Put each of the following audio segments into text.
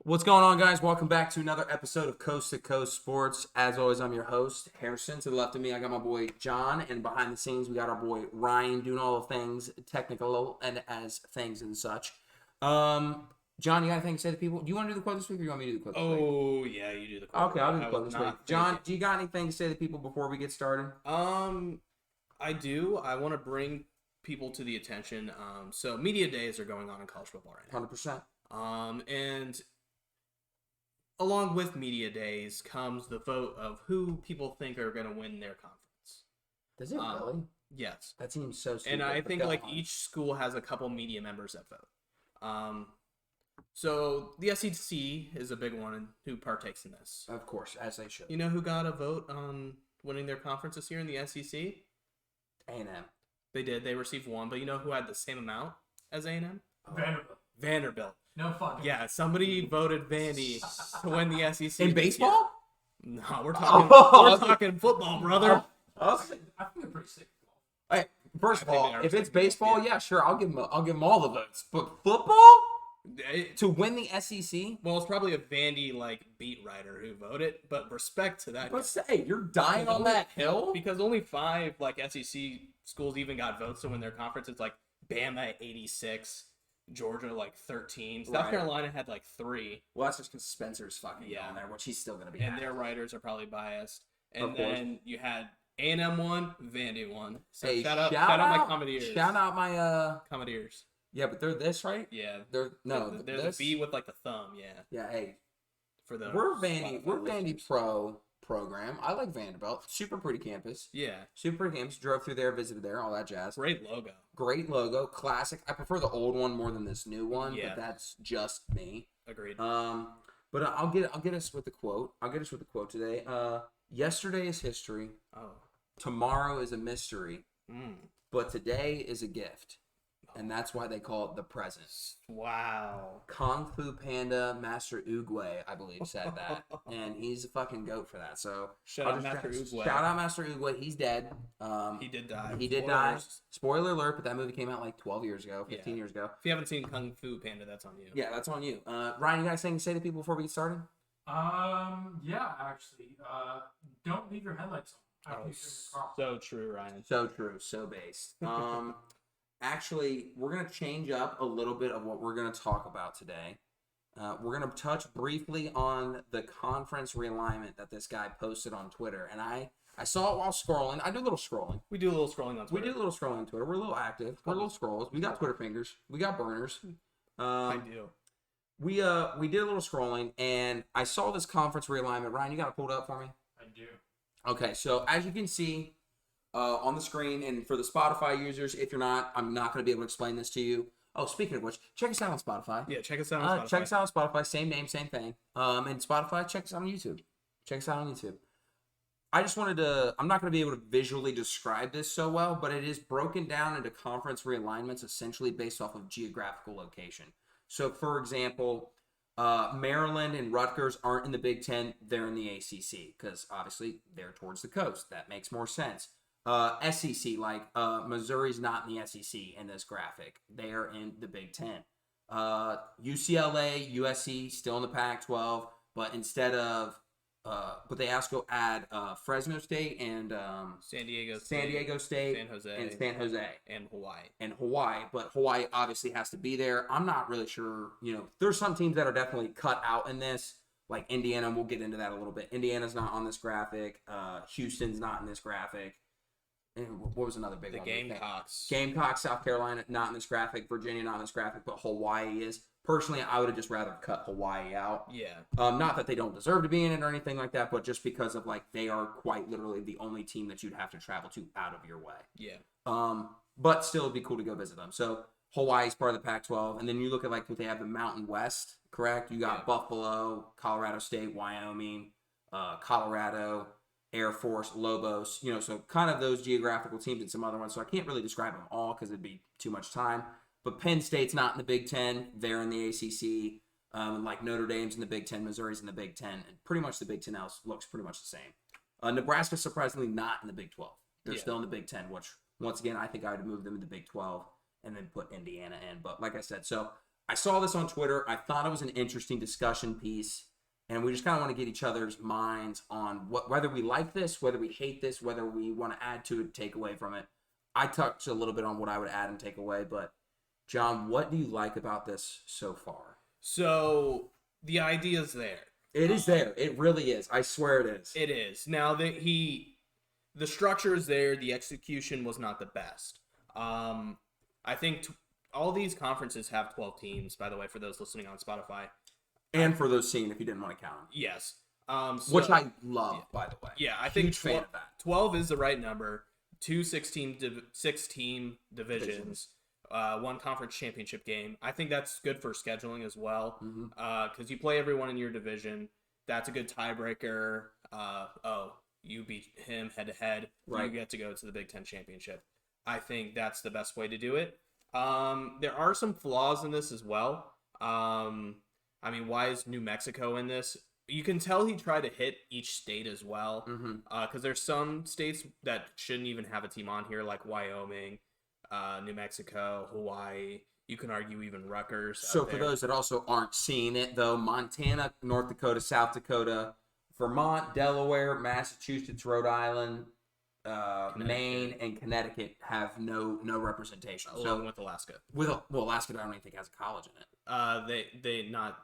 What's going on, guys? Welcome back to another episode of Coast to Coast Sports. As always, I'm your host, Harrison. To the left of me, I got my boy John, and behind the scenes, we got our boy Ryan doing all the things technical and as things and such. John, you got anything to say to people? Do you want to do the quote this week, or you want me to do the quote this week? Oh, yeah, you do the quote. Okay, I'll do the quote this week. John, do you got anything to say to people before we get started? I do. I want to bring people to the attention. So media days are going on in college football right now. 100%. And along with media days comes the vote of who people think are going to win their conference. Does it really? Yes. That seems so stupid. And I think each school has a couple media members that vote. So the SEC is a big one who partakes in this. Of course, as they should. You know who got a vote on winning their conference this year in the SEC? A&M. They did. They received one, but you know who had the same amount as A&M? Vanderbilt. No fucking. Yeah, somebody voted Vandy to win the SEC. In baseball? No, we're talking football, brother. I think they're pretty sick. Hey, first of I think all, they are if it's sick, baseball, yeah, sure, I'll give them all the votes. But football to win the SEC? Well, it's probably a Vandy beat writer who voted, but respect to that. But say you're dying on that hill because only 5 SEC schools even got votes to win their conference. It's Bama at 86. Georgia 13. South Carolina had 3. Well, that's just because Spencer's fucking on there, which he's still gonna be. And their writers are probably biased. And then you had A&M won, Vandy won. So hey, shout out my Commodores. Shout out my Commodores. Yeah, but they're this, right? Yeah. They're the V with the thumb. Yeah. Yeah. Hey. For the we're Vandy Pro program. I like Vanderbilt. Super pretty campus. Yeah. Super pretty campus. Drove through there, visited there, all that jazz. Great logo. Great logo. Classic. I prefer the old one more than this new one, yeah. but that's just me. Agreed. But I'll get us with the quote. I'll get us with the quote today. Yesterday is history. Oh. Tomorrow is a mystery. Mm. But today is a gift. And that's why they call it the present. Wow. Kung Fu Panda Master Oogway, I believe, said that. And he's a fucking goat for that. So shout out Master Oogway. Shout out Master Oogway. He's dead. He did die. He did die. Spoiler alert, but that movie came out 12 years ago, 15 years ago. If you haven't seen Kung Fu Panda, that's on you. Yeah, that's on you. Ryan, you got anything to say to people before we get started? Yeah, actually. Don't leave your headlights on. So true, Ryan. So true. So based. Actually, we're going to change up a little bit of what we're going to talk about today. We're going to touch briefly on the conference realignment that this guy posted on Twitter. And I saw it while scrolling. I do a little scrolling. We do a little scrolling on Twitter. We do a little scrolling on Twitter. We're a little active. We're little scrolls. We got Twitter fingers. We got burners. I do. We did a little scrolling, and I saw this conference realignment. Ryan, you got it pulled up for me? I do. Okay, so as you can see on the screen, and for the Spotify users, if you're not, I'm not going to be able to explain this to you. Oh, speaking of which, check us out on Spotify. Yeah, check us out on Spotify. Check us out on Spotify. Same name, same thing. And Spotify, check us out on YouTube. Check us out on YouTube. I just wanted to, I'm not going to be able to visually describe this so well, but it is broken down into conference realignments essentially based off of geographical location. So, for example, Maryland and Rutgers aren't in the Big Ten. They're in the ACC because, obviously, they're towards the coast. That makes more sense. SEC, Missouri's not in the SEC in this graphic. They are in the Big Ten. UCLA, USC, still in the Pac-12, but instead of, but they also add Fresno State and San Diego State, San Jose, and Hawaii. But Hawaii obviously has to be there. I'm not really sure. There's some teams that are definitely cut out in this, like Indiana. We'll get into that a little bit. Indiana's not on this graphic. Houston's not in this graphic. And what was another big one? The Gamecocks. Gamecocks, South Carolina, not in this graphic. Virginia, not in this graphic, but Hawaii is. Personally, I would have just rather cut Hawaii out. Yeah. Not that they don't deserve to be in it or anything like that, but just because of they are quite literally the only team that you'd have to travel to out of your way. Yeah. But still, it'd be cool to go visit them. So Hawaii's part of the Pac-12, and then you look at what they have the Mountain West, correct? You got Buffalo, Colorado State, Wyoming, Colorado, Air Force, Lobos, so kind of those geographical teams and some other ones. So I can't really describe them all because it'd be too much time. But Penn State's not in the Big Ten. They're in the ACC. Notre Dame's in the Big Ten. Missouri's in the Big Ten. And pretty much the Big Ten else looks pretty much the same. Nebraska's surprisingly not in the Big 12. They're still in the Big Ten, which, once again, I think I would move them to the Big 12 and then put Indiana in. But like I said, so I saw this on Twitter. I thought it was an interesting discussion piece, and we just kind of want to get each other's minds on whether we like this, whether we hate this, whether we want to add to it, take away from it. I touched a little bit on what I would add and take away, but John, what do you like about this so far? So the idea's there. It is there. It really is. I swear it is. It is. Now the structure is there. The execution was not the best. I think all these conferences have 12 teams. By the way, for those listening on Spotify, And for those seeing, if you didn't want to count them. yes. Which I love, by the way. Yeah, I think Huge fan of that. 12 is the right number. 2 6-team divisions. One conference championship game. I think that's good for scheduling as well. Because you play everyone in your division. That's a good tiebreaker. You beat him head to head. Right. You get to go to the Big Ten championship. I think that's the best way to do it. There are some flaws in this as well. I mean, why is New Mexico in this? You can tell he tried to hit each state as well. Because there's some states that shouldn't even have a team on here, like Wyoming, New Mexico, Hawaii. You can argue even Rutgers. So for those that also aren't seeing it, though, Montana, North Dakota, South Dakota, Vermont, Delaware, Massachusetts, Rhode Island, Maine, and Connecticut have no representation. Along with Alaska. Alaska, I don't even think has a college in it. They not.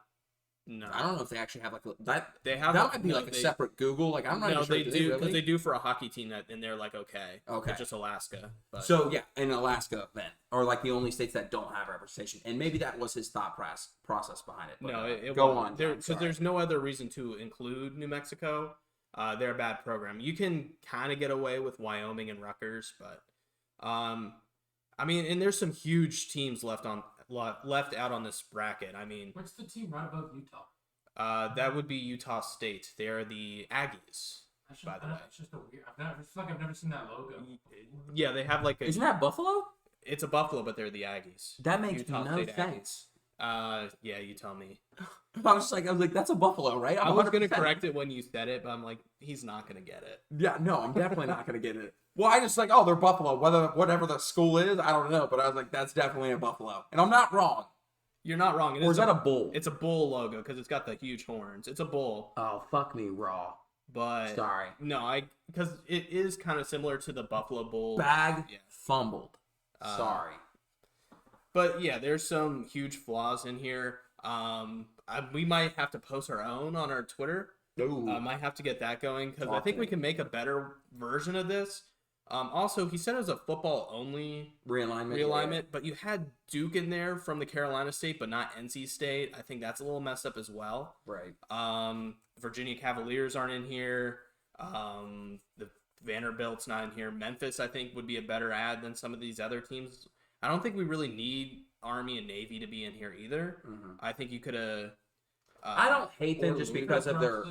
No, I don't know if they actually have like that. They have. That might be like a separate Google. Like I'm not even sure. They do because really? they do for a hockey team that, and they're like okay, it's just Alaska. But. So yeah, in Alaska then, or like the only states that don't have representation, and maybe that was his thought process behind it. But, no, it go won't. on. Because there's no other reason to include New Mexico. They're a bad program. You can kind of get away with Wyoming and Rutgers, but I mean, and there's some huge teams left out on this bracket. I mean, What's the team right above Utah? that would be Utah State. They're the Aggies. By the way, It's just a weird. I've never seen that logo. Yeah, they have like a. Isn't that Buffalo? It's a Buffalo, but they're the Aggies. That makes Utah no State sense. Yeah, you tell me. I was like, that's a Buffalo, right? I was gonna 100%. correct it when you said it, but I'm like, he's not gonna get it. Yeah, no, I'm definitely not gonna get it. Well, I just they're Buffalo. Whatever the school is, I don't know, but I was like, that's definitely a Buffalo, and I'm not wrong. You're not wrong. Or is that a bull? It's a bull logo because it's got the huge horns. It's a bull. Oh, fuck me, raw. But Sorry. No, because it is kind of similar to the Buffalo Bull. Bag Yeah. fumbled. Sorry. But yeah, there's some huge flaws in here. We might have to post our own on our Twitter. Ooh. Might have to get that going because I think we can make a better version of this. Also, he said it was a football only realignment, but you had Duke in there from the Carolina State, but not NC State. I think that's a little messed up as well. Right. Virginia Cavaliers aren't in here. The Vanderbilt's not in here. Memphis, I think, would be a better ad than some of these other teams. I don't think we really need Army and Navy to be in here either. I think you could have. I don't hate them just because of their.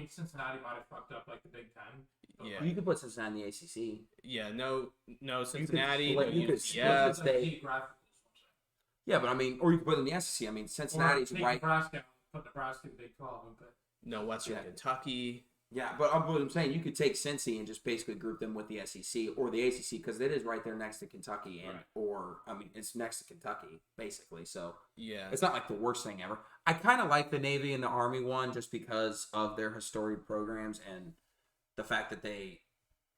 Cincinnati might have fucked up like the Big Ten. Yeah. You could put Cincinnati in the ACC. Yeah, no, Cincinnati, split- no you could UCF. split the state. Yeah, but or you could put it in the SEC. Cincinnati's right. Put Nebraska in Big 12 and put. No Western Kentucky. Yeah, but what I'm saying, you could take Cincy and just basically group them with the SEC or the ACC because it is right there next to Kentucky it's next to Kentucky basically. So yeah, it's not like the worst thing ever. I kind of like the Navy and the Army one just because of their historic programs and the fact that they're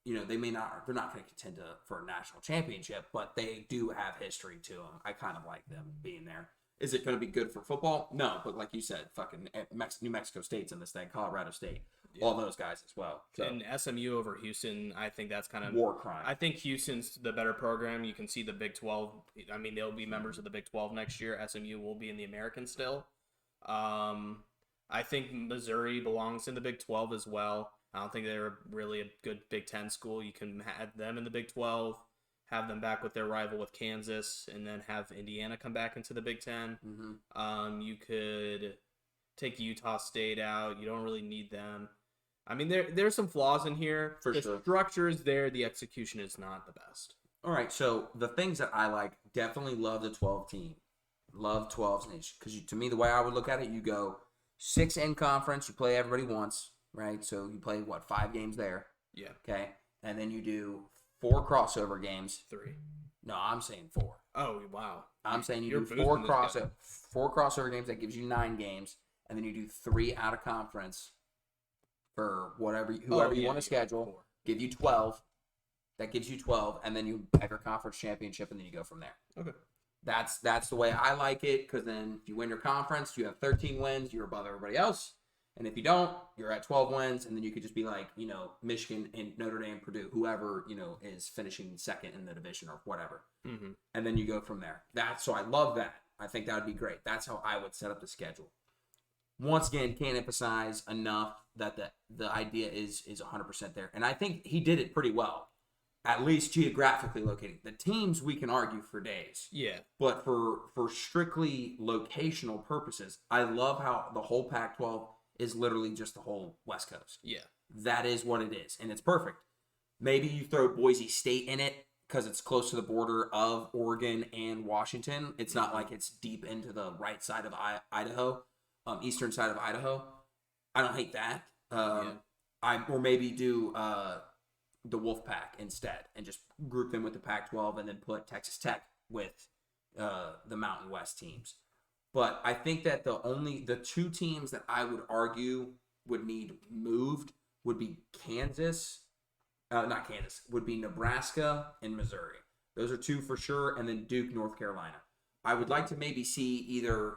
not going to contend for a national championship, but they do have history to them. I kind of like them being there. Is it going to be good for football? No, but like you said, fucking New Mexico State's in this thing, Colorado State, all those guys as well. So. And SMU over Houston, I think that's kind of war crime. I think Houston's the better program. You can see the Big 12. I mean, they'll be members of the Big 12 next year. SMU will be in the American still. I think Missouri belongs in the Big 12 as well. I don't think they're really a good Big 10 school. You can have them in the Big 12. Have them back with their rival with Kansas, and then have Indiana come back into the Big Ten. You could take Utah State out. You don't really need them. I mean, there's some flaws in here. For the sure. structure is there. The execution is not the best. All right, so the things that I like, definitely love the 12 team. Love 12s because to me, the way I would look at it, you go 6 in conference, you play everybody once, right? So you play, 5 games there? Yeah. Okay, and then you do 4 crossover games. 3. No, I'm saying 4. Oh wow! I'm saying you You're do boosting four this guy. crossover games. That gives you 9 games, and then you do 3 out of conference for whoever you want to schedule. Four. Give you 12. That gives you 12, and then you have your conference championship, and then you go from there. Okay. That's the way I like it, because then if you win your conference, you have 13 wins, you're above everybody else. And if you don't, you're at 12 wins, and then you could just be like, Michigan and Notre Dame, Purdue, whoever, is finishing second in the division or whatever. Mm-hmm. And then you go from there. So I love that. I think that would be great. That's how I would set up the schedule. Once again, can't emphasize enough that the idea is 100% there. And I think he did it pretty well, at least geographically located. The teams we can argue for days. Yeah. But for strictly locational purposes, I love how the whole Pac-12 is literally just the whole West Coast. Yeah. That is what it is, and it's perfect. Maybe you throw Boise State in it because it's close to the border of Oregon and Washington. It's not like it's deep into the right side of Idaho, eastern side of Idaho. I don't hate that. Or maybe do the Wolfpack instead and just group them with the Pac-12 and then put Texas Tech with the Mountain West teams. But I think that the 2 teams that I would argue would need moved would be would be Nebraska and Missouri. Those are 2 for sure, and then Duke, North Carolina. I would like to maybe see either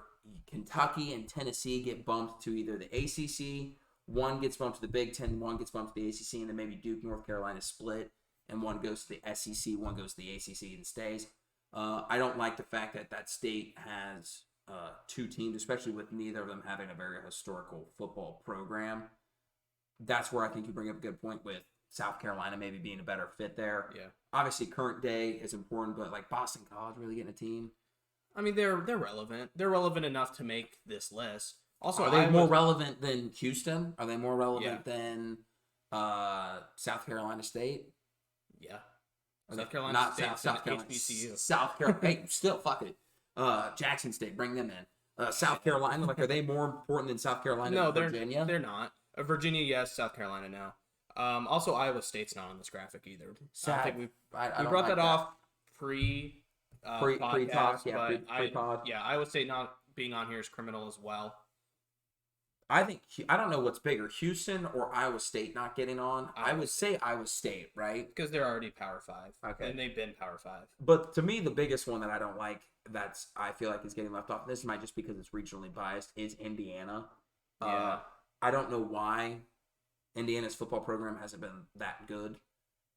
Kentucky and Tennessee get bumped to either the ACC, one gets bumped to the Big Ten, one gets bumped to the ACC, and then maybe Duke, North Carolina split, and one goes to the SEC, one goes to the ACC and stays. I don't like the fact that state has 2 teams, especially with neither of them having a very historical football program. That's where I think you bring up a good point with South Carolina maybe being a better fit there. Yeah. Obviously, current day is important, but like Boston College really getting a team. I mean, they're relevant. They're relevant enough to make this list. Also, are they more relevant than Houston? Are they more relevant than South Carolina State? Yeah. South Carolina State, South Carolina, HBCU. South Carolina. Hey, still fuck it. Jackson State, bring them in. South Carolina, like, are they more important than South Carolina? No, than Virginia? They're not. Virginia, yes. South Carolina, no. Also, Iowa State's not on this graphic either. I think we brought that off pre-talk, pre-pod. Iowa State not being on here is criminal as well. I don't know what's bigger, Houston or Iowa State not getting on. I would say Iowa State, right? Because they're already Power 5. Okay. And they've been Power 5. But to me, the biggest one that I don't like, I feel like is getting left off, this might just because it's regionally biased, is Indiana. Yeah. I don't know why Indiana's football program hasn't been that good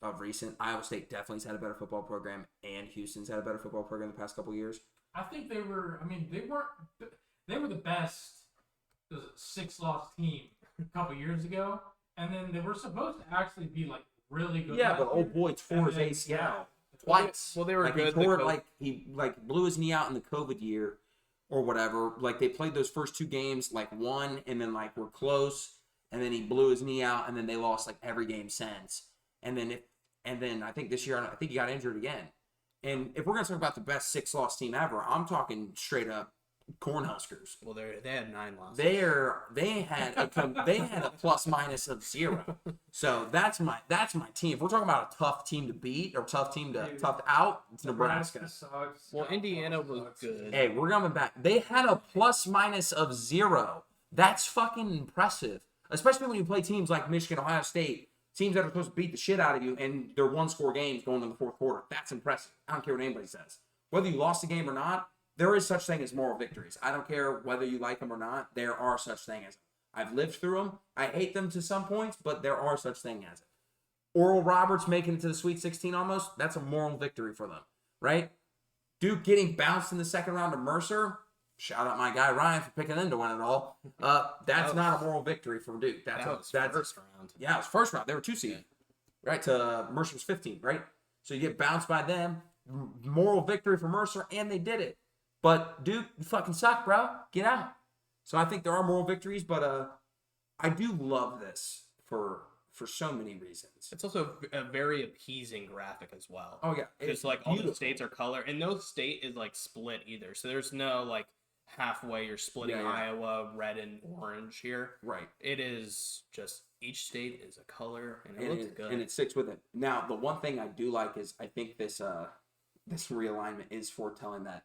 of recent. Iowa State definitely has had a better football program, and Houston's had a better football program the past couple years. I think they were the best 6-loss team a couple years ago, and then they were supposed to actually be like really good. Yeah, but old boy tore his ACL twice. Well, they were good. He blew his knee out in the COVID year or whatever. Like, they played those first 2 games, like, won, and then like were close, and then he blew his knee out, and then they lost like every game since. And then I think this year, I think he got injured again. And if we're gonna talk about the best 6-loss team ever, I'm talking straight up Cornhuskers. Well, they had 9 losses. They had a plus minus of 0. So that's my team. If we're talking about a tough team to beat or tough out, it's Nebraska. Sucks. Well, Indiana was good. Hey, we're coming back. They had a plus minus of 0. That's fucking impressive, especially when you play teams like Michigan, Ohio State, teams that are supposed to beat the shit out of you, and they're 1-score games going into the 4th quarter. That's impressive. I don't care what anybody says. Whether you lost the game or not, there is such thing as moral victories. I don't care whether you like them or not. There are such thing as them. I've lived through them. I hate them to some points, but there are such thing as it. Oral Roberts making it to the Sweet 16 almost, that's a moral victory for them, right? Duke getting bounced in the 2nd round of Mercer, shout out my guy Ryan for picking them to win it all. That's not a moral victory for Duke. That's first round. Yeah, it was first round. They were 2 seed, right? To Mercer's 15, right? So you get bounced by them. Moral victory for Mercer, and they did it. But Duke, you fucking suck, bro. Get out. So I think there are moral victories, but I do love this for so many reasons. It's also a very appeasing graphic as well. Oh yeah, because like all the states are color, and no state is like split either. So there's no like halfway you're splitting Iowa red and orange here. Right. It is just each state is a color, and it looks good, and it sticks with it. Now, the one thing I do like is I think this this realignment is foretelling that.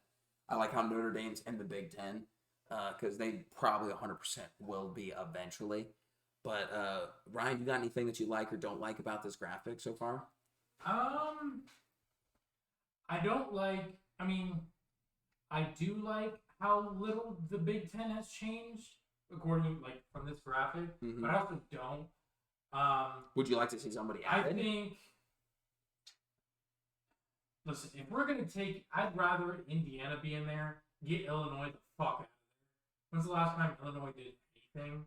I like how Notre Dame's in the Big Ten because they probably 100% will be eventually. But Ryan, you got anything that you like or don't like about this graphic so far? I don't like. I mean, I do like how little the Big Ten has changed according like from this graphic, but I also don't. Would you like to see somebody I added? think. Listen, if we're gonna take, I'd rather Indiana be in there. Get Illinois the fuck out of there. When's the last time Illinois did anything?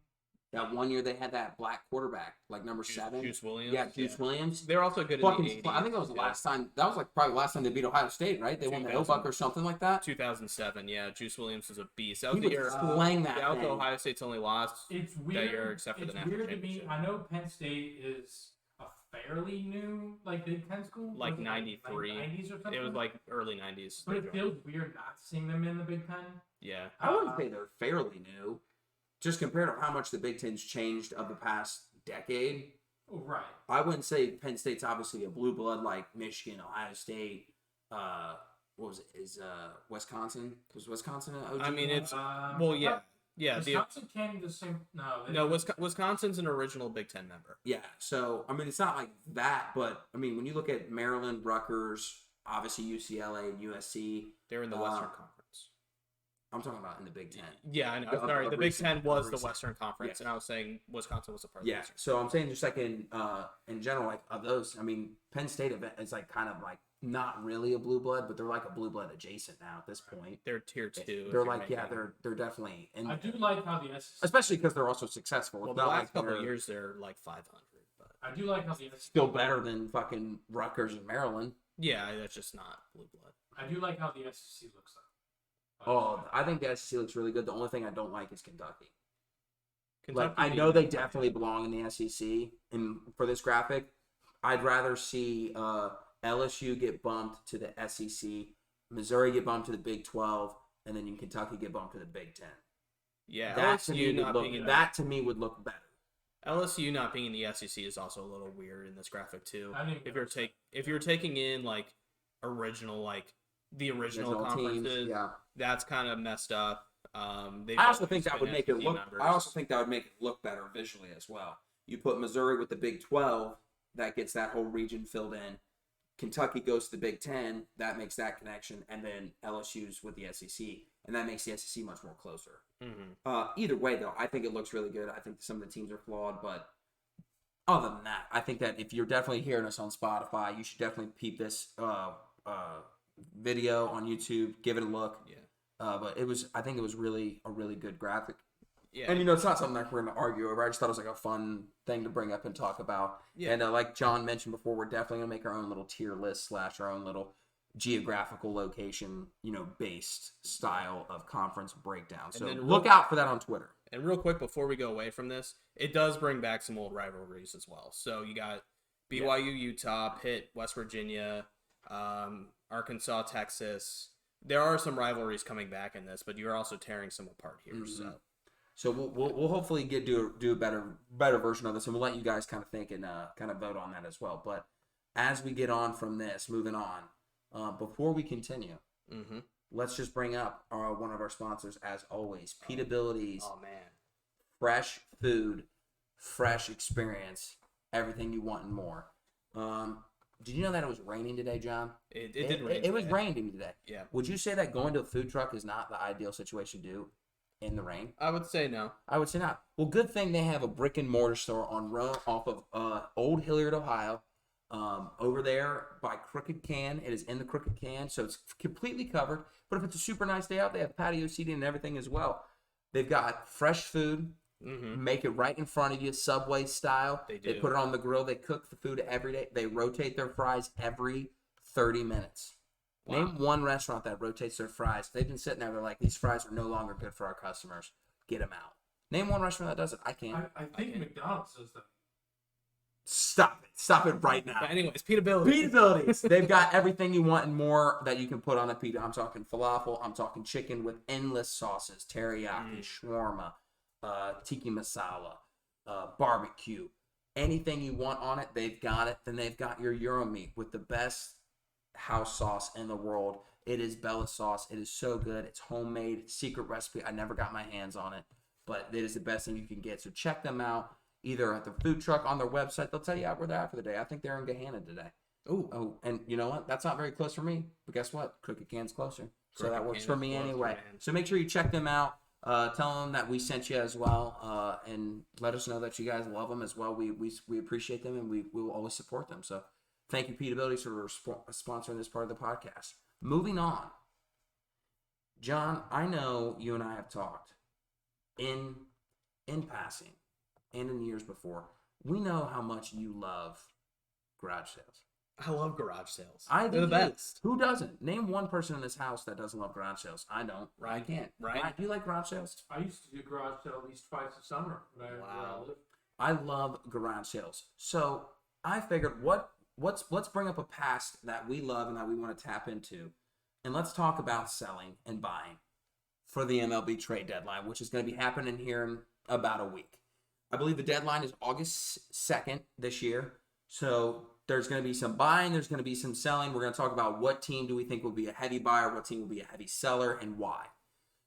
That one year they had that black quarterback, like number 7. Juice Williams. Yeah, Juice Williams. They're also good Fucking, in the 80s. I think that was the last time. That was like probably the last time they beat Ohio State, right? They won the Hillbuck or something like that. 2007, yeah. Juice Williams was a beast. That was He the year. was slaying that That was thing. Ohio State's only loss It's that weird. year, except for the national weird to me. championship. I know Penn State is a fairly new like Big Ten school, Like Was it, 93. like 90s or something. It was like early 90s. but it feels weird not seeing them in the Big Ten. Yeah. I wouldn't say they're fairly new, just compared to how much the Big Ten's changed of the past decade. Right. I wouldn't say Penn State's obviously a blue blood like Michigan, Ohio State. What was it? Is Wisconsin? Was Wisconsin an OG? I mean, it's well, yeah. Yeah, Wisconsin came the same. Wisconsin's an original Big Ten member. Yeah. So I mean, it's not like that, but I mean, when you look at Maryland, Rutgers, obviously UCLA and USC, They're in the Western Conference. I'm talking about in the Big Ten. Yeah, I know. Of Sorry, the Big recent- Ten was the recent. Western Conference, Yeah. and I was saying Wisconsin was a part of the Yeah. Western. So I'm saying just like in general, like of those, I mean, Penn State event is like kind of like not really a blue blood, but they're like a blue blood adjacent now at this point. They're tier 2. if They're you're like, yeah, making- they're definitely in I there. do like how the SEC. Especially because they're also successful. Well, It's the not last like couple they're of years they're like 500, but I do like how the SEC. still better than fucking Rutgers and Maryland. yeah, that's just not blue blood. I do like how the SEC looks like. Oh, I think the SEC looks really good. The only thing I don't like is Kentucky. Like, Kentucky I know they beat- definitely belong in the SEC, and for this graphic, I'd rather see LSU get bumped to the SEC, Missouri get bumped to the Big 12, and then Kentucky get bumped to the Big 10. Yeah, That to, LSU me not would being in look, that to me would look better. LSU not being in the SEC is also a little weird in this graphic too. I didn't If you're taking in like original like the original conferences, teams, yeah. that's kind of messed up. I also think that would make it look. I also think that would make it look better visually as well. You put Missouri with the Big 12, that gets that whole region filled in. Kentucky goes to the Big 10, that makes that connection, and then LSU's with the SEC, and that makes the SEC much more closer. Either way, though, I think it looks really good. I think some of the teams are flawed, but other than that, I think that if you're definitely hearing us on Spotify, you should definitely peep this video on YouTube, give it a look. Yeah. But I think it was really a really good graphic. Yeah. And it's not something that we're going to argue over. I just thought it was like a fun thing to bring up and talk about. Yeah. And like John mentioned before, we're definitely going to make our own little tier list / our own little geographical location, based style of conference breakdown. So then look out for that on Twitter. And real quick before we go away from this, it does bring back some old rivalries as well. So you got BYU, Utah, Pitt, West Virginia, Arkansas, Texas. There are some rivalries coming back in this, but you're also tearing some apart here. Mm-hmm. So we'll hopefully do a better version of this, and we'll let you guys kind of think and kind of vote on that as well. But as we get on from this, moving on, before we continue, let's just bring up one of our sponsors as always, Pete Abilities. Oh man, fresh food, fresh experience, everything you want and more. Did you know that it was raining today, John? It did rain. It was raining today. Yeah. Would you say that going to a food truck is not the ideal situation to do in the rain? I would say no. I would say not. Well, good thing they have a brick and mortar store off of Old Hilliard, Ohio. Over there by Crooked Can. It is in the Crooked Can, so it's completely covered. But if it's a super nice day out, they have patio seating and everything as well. They've got fresh food. Make it right in front of you, Subway style. They do. They put it on the grill. They cook the food every day. They rotate their fries every 30 minutes. Wow. Name one restaurant that rotates their fries. They've been sitting there. They're like, these fries are no longer good for our customers. Get them out. Name one restaurant that does it. I can't. I think McDonald's does that. Stop it. Stop it right now. But anyways, Pete Abilities. Pete Abilities. They've got everything you want and more that you can put on a pita. I'm talking falafel. I'm talking chicken with endless sauces, teriyaki, shawarma, tiki masala, barbecue. Anything you want on it, they've got it. Then they've got your Euro meat with the best house sauce in the world. It is Bella sauce. It is so good. It's homemade, secret recipe. I never got my hands on it, but it is the best thing you can get. So check them out either at the food truck on their website. They'll tell you where they're at for the day. I think they're in Gahanna today. Oh, and you know what? That's not very close for me. But guess what? Crooked Can's closer. So that works for me anyway. So make sure you check them out. Tell them that we sent you as well. And let us know that you guys love them as well. We appreciate them and we will always support them. So thank you, Pete Abilities, for sponsoring this part of the podcast. Moving on. John, I know you and I have talked in passing and in years before. We know how much you love garage sales. I love garage sales. They're the best. Who doesn't? Name one person in this house that doesn't love garage sales. I don't. Right. I can't. Right. Do you like garage sales? I used to do garage sale at least twice a summer. Where I lived. I love garage sales. So I figured, let's bring up a past that we love and that we want to tap into, and let's talk about selling and buying for the MLB trade deadline, which is going to be happening here in about a week. I believe the deadline is August 2nd this year. So there's going to be some buying. There's going to be some selling. We're going to talk about what team do we think will be a heavy buyer, what team will be a heavy seller, and why.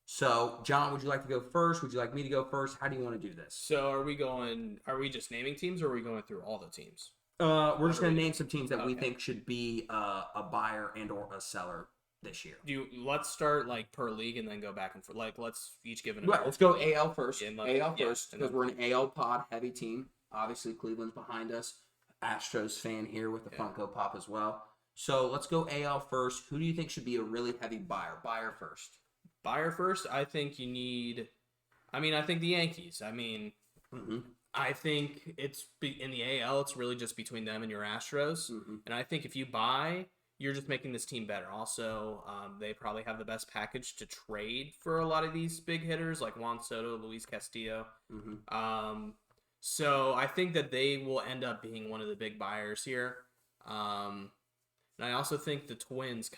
So, John, would you like to go first? Would you like me to go first? How do you want to do this? So are we just naming teams or are we going through all the teams? We're just going to name some teams that we think should be a buyer and or a seller this year. Let's start like per league and then go back and forth. Like let's each give an. Right, let's go AL first. Yeah, first because we're an AL pod heavy team. Obviously, Cleveland's behind us. Astros fan here with the Funko Pop as well. So let's go AL first. Who do you think should be a really heavy buyer? Buyer first. Buyer first. I think you need. I think the Yankees. I think it's in the AL. It's really just between them and your Astros. Mm-hmm. And I think if you buy, you're just making this team better. Also, they probably have the best package to trade for a lot of these big hitters like Juan Soto, Luis Castillo. Mm-hmm. So I think that they will end up being one of the big buyers here. And I also think the Twins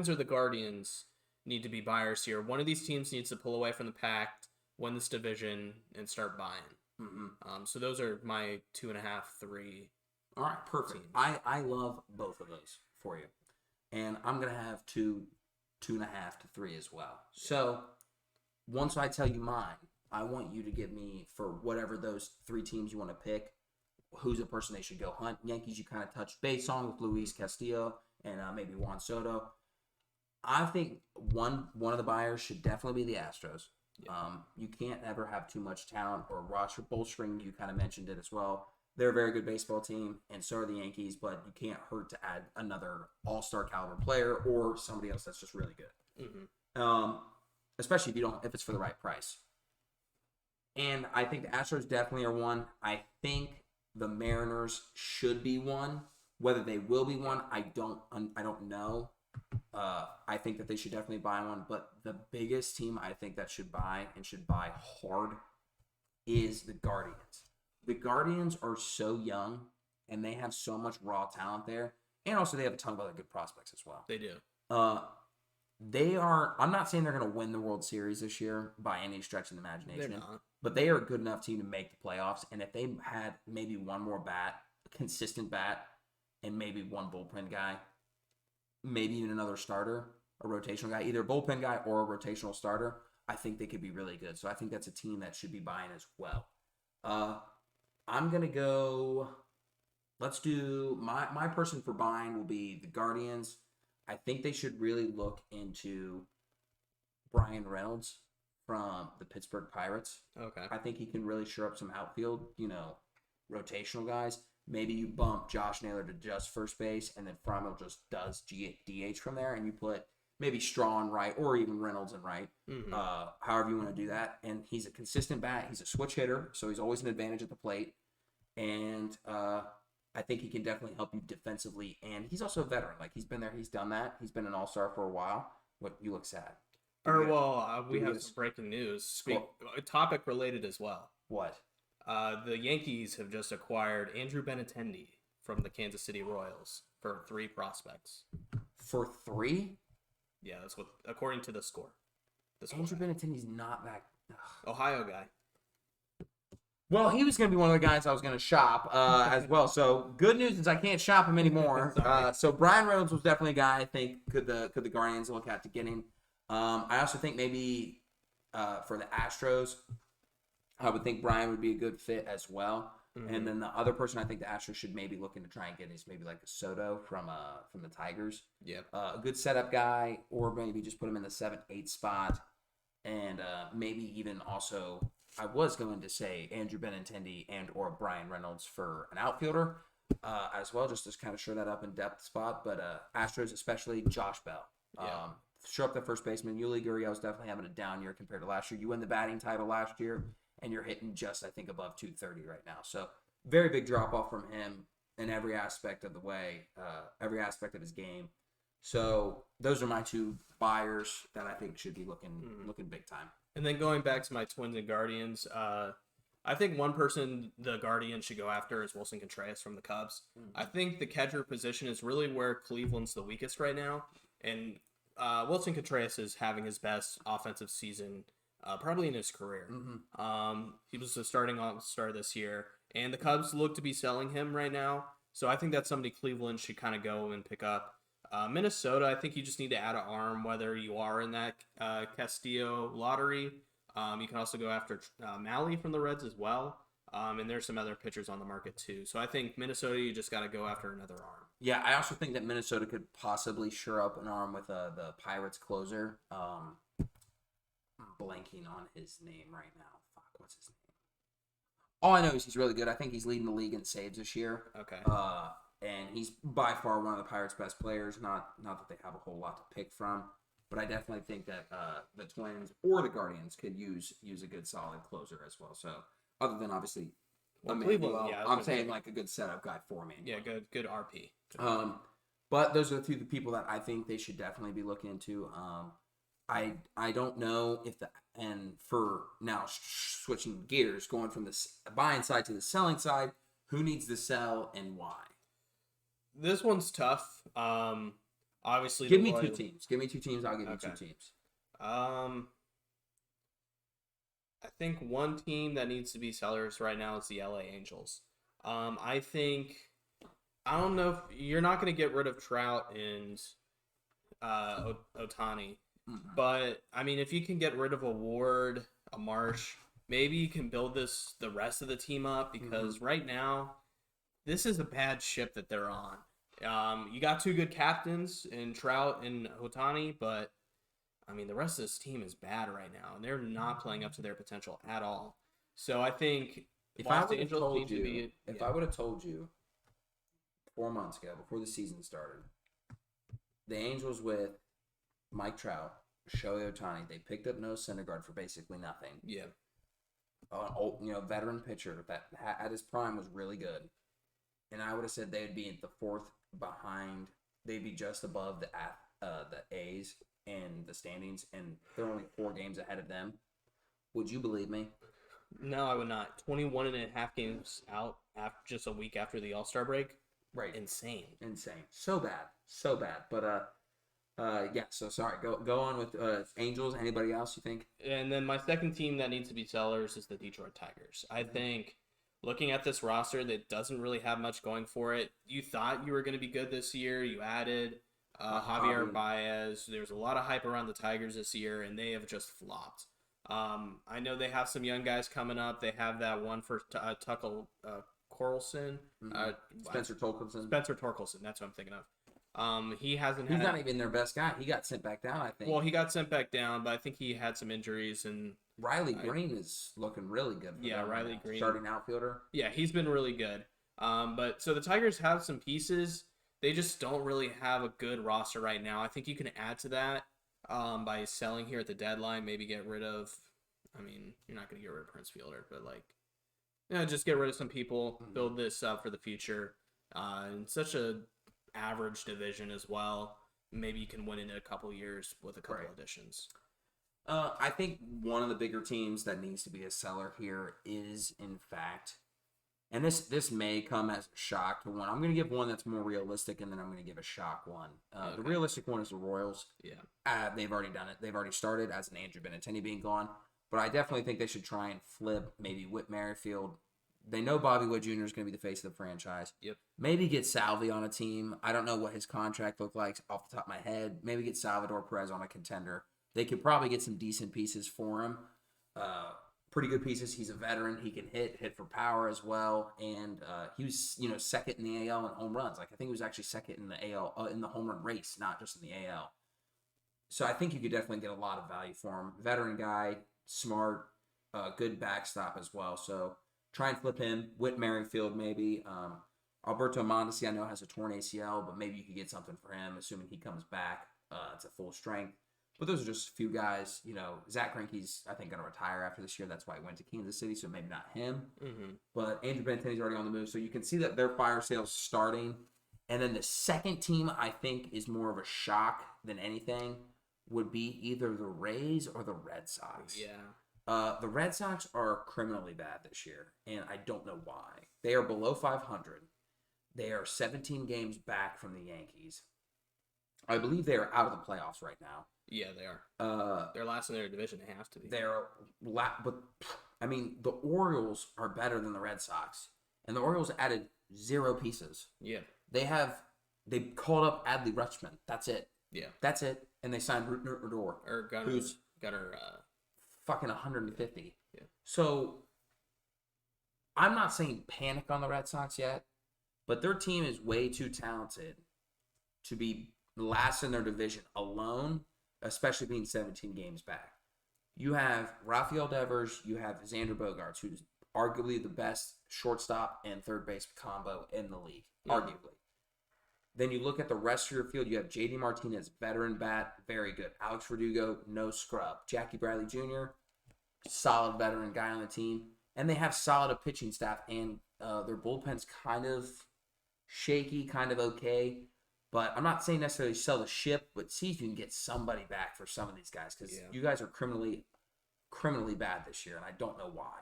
or the Guardians need to be buyers here. One of these teams needs to pull away from the pack, win this division, and start buying. Mm-hmm. So those are my 2.5, 3. All right, perfect. Teams. I love both of those for you. And I'm going to have 2.5 to 3 as well. So once I tell you mine, I want you to give me, for whatever those 3 teams you want to pick, who's a person they should go hunt. Yankees, you kind of touched base on with Luis Castillo and maybe Juan Soto. I think one of the buyers should definitely be the Astros. Yeah. You can't ever have too much talent or roster bolstering. You kind of mentioned it as well. They're a very good baseball team, and so are the Yankees, but you can't hurt to add another all-star caliber player or somebody else that's just really good. Mm-hmm. Especially if it's for the right price. And I think the Astros definitely are one. I think the Mariners should be one. Whether they will be one, I don't know. I think that they should definitely buy one. But the biggest team I think that should buy and should buy hard is the Guardians. The Guardians are so young, and they have so much raw talent there. And also they have a ton of other good prospects as well. They do. I'm not saying they're going to win the World Series this year by any stretch of the imagination. They're not. But they are a good enough team to make the playoffs. And if they had maybe one more bat, a consistent bat, and maybe one bullpen guy, maybe even another starter, a rotational guy, either a bullpen guy or a rotational starter, I think they could be really good. So I think that's a team that should be buying as well. I'm going to go, let's do, my person for buying will be the Guardians. I think they should really look into Brian Reynolds from the Pittsburgh Pirates. Okay. I think he can really shore up some outfield, rotational guys. Maybe you bump Josh Naylor to just first base, and then Fromel just does DH from there, and you put maybe Straw in right, or even Reynolds in right, however you want to do that. And he's a consistent bat. He's a switch hitter, so he's always an advantage at the plate. And I think he can definitely help you defensively. And he's also a veteran. Like, he's been there. He's done that. He's been an all-star for a while. You look sad. We have some breaking news. A topic related as well. What? The Yankees have just acquired Andrew Benintendi from the Kansas City Royals for 3 prospects. For 3? Yeah, that's what, according to the score. Andrew Benintendi's not that. Ohio guy. Well, he was going to be one of the guys I was going to shop as well. So good news is I can't shop him anymore. So Brian Reynolds was definitely a guy I think could the Guardians look at to getting. I also think maybe for the Astros, I would think Brian would be a good fit as well. Mm-hmm. And then the other person I think the Astros should maybe looking to try and get is maybe like a Soto from the Tigers. Yep. A good setup guy, or maybe just put him in the 7-8 spot, and maybe even also. I was going to say Andrew Benintendi and or Brian Reynolds for an outfielder as well, just to kind of shore that up in depth spot. But Astros, especially Josh Bell. Show up the first baseman. Yuli Gurriel's definitely having a down year compared to last year. You win the batting title last year, and you're hitting just, I think, above 230 right now. So very big drop-off from him in every aspect of the way, every aspect of his game. So those are my two buyers that I think should be looking big time. And then going back to my Twins and Guardians, I think one person the Guardians should go after is Wilson Contreras from the Cubs. Mm-hmm. I think the catcher position is really where Cleveland's the weakest right now. And Wilson Contreras is having his best offensive season probably in his career. Mm-hmm. He was the starting all-star this year. And the Cubs look to be selling him right now. So I think that's somebody Cleveland should kind of go and pick up. Minnesota, I think you just need to add an arm, whether you are in that Castillo lottery. You can also go after Malley from the Reds as well. And there's some other pitchers on the market too. So I think Minnesota, you just got to go after another arm. Yeah, I also think that Minnesota could possibly shore up an arm with the Pirates closer. I'm blanking on his name right now. Fuck, what's his name? All I know is he's really good. I think he's leading the league in saves this year. Okay. And he's by far one of the Pirates' best players. Not that they have a whole lot to pick from, but I definitely think that the Twins or the Guardians could use a good solid closer as well. So other than obviously, Cleveland, I'm saying like a good setup guy for me. Yeah, good RP. But those are the two people that I think they should definitely be looking into. I don't know if for now switching gears, going from the buying side to the selling side, who needs to sell and why? This one's tough. Obviously, give me two teams. Give me two teams. I'll give you two teams. I think one team that needs to be sellers right now is the LA Angels. I don't know if you're not going to get rid of Trout and Ohtani, but I mean, if you can get rid of a Ward, a Marsh, maybe you can build the rest of the team up because right now. This is a bad ship that they're on. You got two good captains in Trout and Ohtani, but I mean the rest of this team is bad right now, and they're not playing up to their potential at all. So I think if I would have told you 4 months ago before the season started, the Angels with Mike Trout, Shohei Ohtani, they picked up Noah Syndergaard for basically nothing. Yeah, veteran pitcher that at his prime was really good. And I would have said they would be at the fourth behind. They'd be just above the A's in the standings, and they're only 4 games ahead of them. Would you believe me? No, I would not. 21 and a half games out after just a week after the All-Star break. Right. Insane. So bad. But yeah. So sorry. Go on with Angels. Anybody else you think? And then my second team that needs to be sellers is the Detroit Tigers. I think. Looking at this roster that doesn't really have much going for it, you thought you were going to be good this year. You added Javier Baez. There's a lot of hype around the Tigers this year, and they have just flopped. I know they have some young guys coming up. They have that one for Tuckle Corlson. Spencer Torkelson. Spencer Torkelson, that's what I'm thinking of. He's not even their best guy. He got sent back down, I think. Well, he got sent back down, but I think he had some injuries and Riley Green is looking really good. Riley Green, starting outfielder. Yeah, he's been really good. But so the Tigers have some pieces. They just don't really have a good roster right now. I think you can add to that by selling here at the deadline. Maybe get rid of. I mean, you're not going to get rid of Prince Fielder, but just get rid of some people. Build this up for the future. In such a average division as well. Maybe you can win in a couple years with a couple additions. I think one of the bigger teams that needs to be a seller here is, in fact, and this may come as a shock to one. I'm going to give one that's more realistic, and then I'm going to give a shock one. The realistic one is the Royals. Yeah. They've already done it. They've already started as an Andrew Benintendi being gone. But I definitely think they should try and flip maybe Whit Merrifield. They know Bobby Wood Jr. is going to be the face of the franchise. Yep. Maybe get Salvi on a team. I don't know what his contract looked like off the top of my head. Maybe get Salvador Perez on a contender. They could probably get some decent pieces for him. Pretty good pieces. He's a veteran. He can hit for power as well. And he was, second in the AL in home runs. Like I think he was actually second in the AL in the home run race, not just in the AL. So I think you could definitely get a lot of value for him. Veteran guy, smart, good backstop as well. So try and flip him. Whit Merrifield maybe. Alberto Mondesi I know has a torn ACL, but maybe you could get something for him, assuming he comes back to full strength. But those are just a few guys. Zach Greinke's, I think, going to retire after this year. That's why he went to Kansas City, so maybe not him. Mm-hmm. But Andrew Benintendi's already on the move, so you can see that their fire sale's starting. And then the second team I think is more of a shock than anything would be either the Rays or the Red Sox. Yeah. The Red Sox are criminally bad this year, and I don't know why. They are below 500. They are 17 games back from the Yankees. I believe they are out of the playoffs right now. Yeah, they are. They're last in their division. They have to be. But I mean, the Orioles are better than the Red Sox, and the Orioles added 0 pieces. Yeah. They called up Adley Rutschman. That's it. Yeah. That's it. And they signed Odor, Or Gunnar. who's Gunnar. fucking 150. Yeah. So I'm not saying panic on the Red Sox yet, but their team is way too talented to be last in their division alone, especially being 17 games back. You have Rafael Devers, you have Xander Bogaerts, who's arguably the best shortstop and third base combo in the league, arguably. Then you look at the rest of your field, you have JD Martinez, veteran bat, very good. Alex Verdugo, no scrub. Jackie Bradley Jr., solid veteran guy on the team. And they have solid pitching staff, and their bullpen's kind of shaky, kind of okay. But I'm not saying necessarily sell the ship, but see if you can get somebody back for some of these guys, because you guys are criminally bad this year, and I don't know why.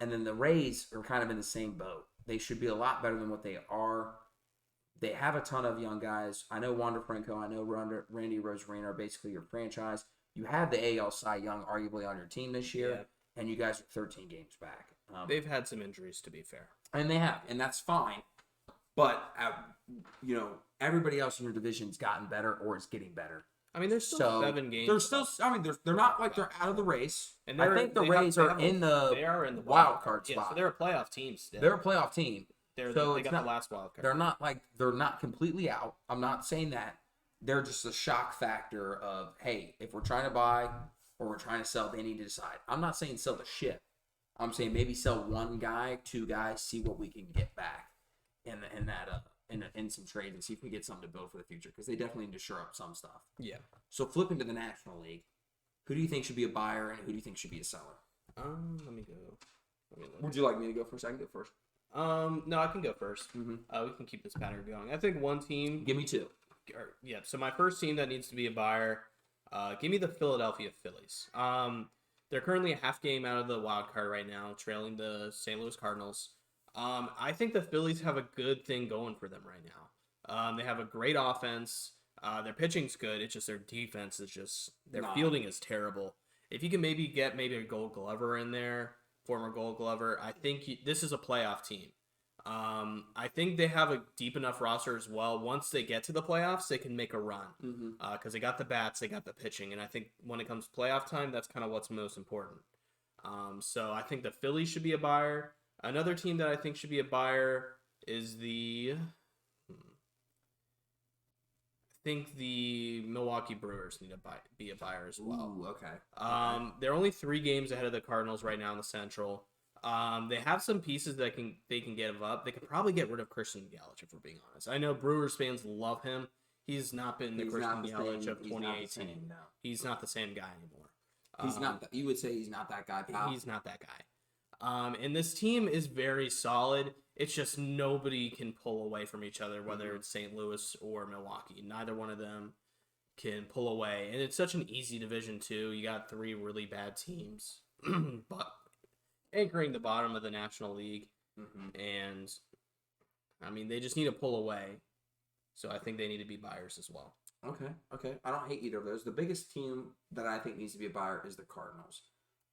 And then the Rays are kind of in the same boat. They should be a lot better than what they are. They have a ton of young guys. I know Wander Franco. I know Randy Rosarina are basically your franchise. You have the AL Cy Young arguably on your team this year, and you guys are 13 games back. They've had some injuries, to be fair. And they have, and that's fine. But, everybody else in your division's gotten better or is getting better. I mean, there's still 7 games. They're still, they're not like they're out of the race. And I think the Rays are in the wild card spot. Yeah, so they're a playoff team still. They're a playoff team. They got the last wild card. They're not completely out. I'm not saying that. They're just a shock factor of, hey, if we're trying to buy or we're trying to sell, they need to decide. I'm not saying sell the ship. I'm saying maybe sell 1 guy, 2 guys, see what we can get back in some trades and see if we get something to build for the future, because they definitely need to shore up some stuff. Yeah. So flipping to the National League, who do you think should be a buyer and who do you think should be a seller? Let me go. Would you like me to go first? I can go first. No, I can go first. Mm-hmm. We can keep this pattern going. I think one team. Give me 2. So my first team that needs to be a buyer, give me the Philadelphia Phillies. They're currently a half game out of the wild card right now, trailing the St. Louis Cardinals. I think the Phillies have a good thing going for them right now. They have a great offense. Their pitching's good. It's just their defense is just fielding is terrible. If you can get a Gold Glover in there, former Gold Glover, I think this is a playoff team. I think they have a deep enough roster as well. Once they get to the playoffs, they can make a run because they got the bats, they got the pitching, and I think when it comes to playoff time, that's kind of what's most important. So I think the Phillies should be a buyer. Another team that I think should be a buyer is the Milwaukee Brewers need to be a buyer as well. Ooh, okay. They're only 3 games ahead of the Cardinals right now in the Central. They have some pieces that they can get up. They could probably get rid of Christian Yelich, if we're being honest. I know Brewers fans love him. He's not been the Christian Yelich of 2018. He's not the same guy anymore. He's not. You would say he's not that guy, pal. He's not that guy. And this team is very solid. It's just nobody can pull away from each other, whether it's St. Louis or Milwaukee. Neither one of them can pull away. And it's such an easy division, too. You got 3 really bad teams, but anchoring the bottom of the National League. And, I mean, they just need to pull away. So I think they need to be buyers as well. Okay. I don't hate either of those. The biggest team that I think needs to be a buyer is the Cardinals.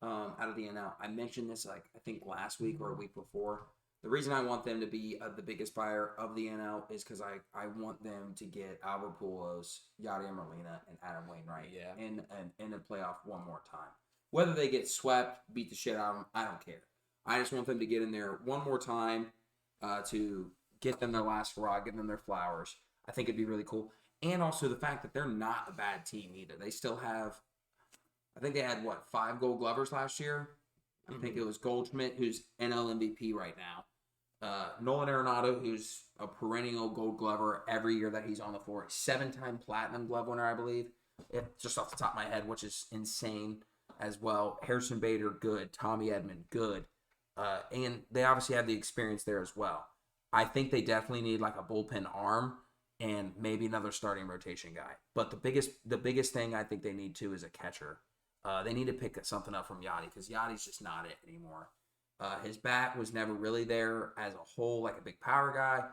Out of the NL, I mentioned this like I think last week or a week before. The reason I want them to be the biggest buyer of the NL is because I want them to get Albert Pujols, Yadier Molina, and Adam Wainwright in the playoff one more time. Whether they get swept, beat the shit out of them, I don't care. I just want them to get in there one more time to get them their last hurrah, give them their flowers. I think it'd be really cool. And also the fact that they're not a bad team either. They still have, I think they had, 5 Gold Glovers last year? I think it was Goldschmidt, who's NL MVP right now. Nolan Arenado, who's a perennial Gold Glover every year that he's on the floor. 7-time Platinum Glove winner, I believe. Just off the top of my head, which is insane as well. Harrison Bader, good. Tommy Edman, good. And they obviously have the experience there as well. I think they definitely need like a bullpen arm and maybe another starting rotation guy. But the biggest thing I think they need too is a catcher. They need to pick something up from Yachty because Yachty's just not it anymore. His bat was never really there as a whole, like a big power guy.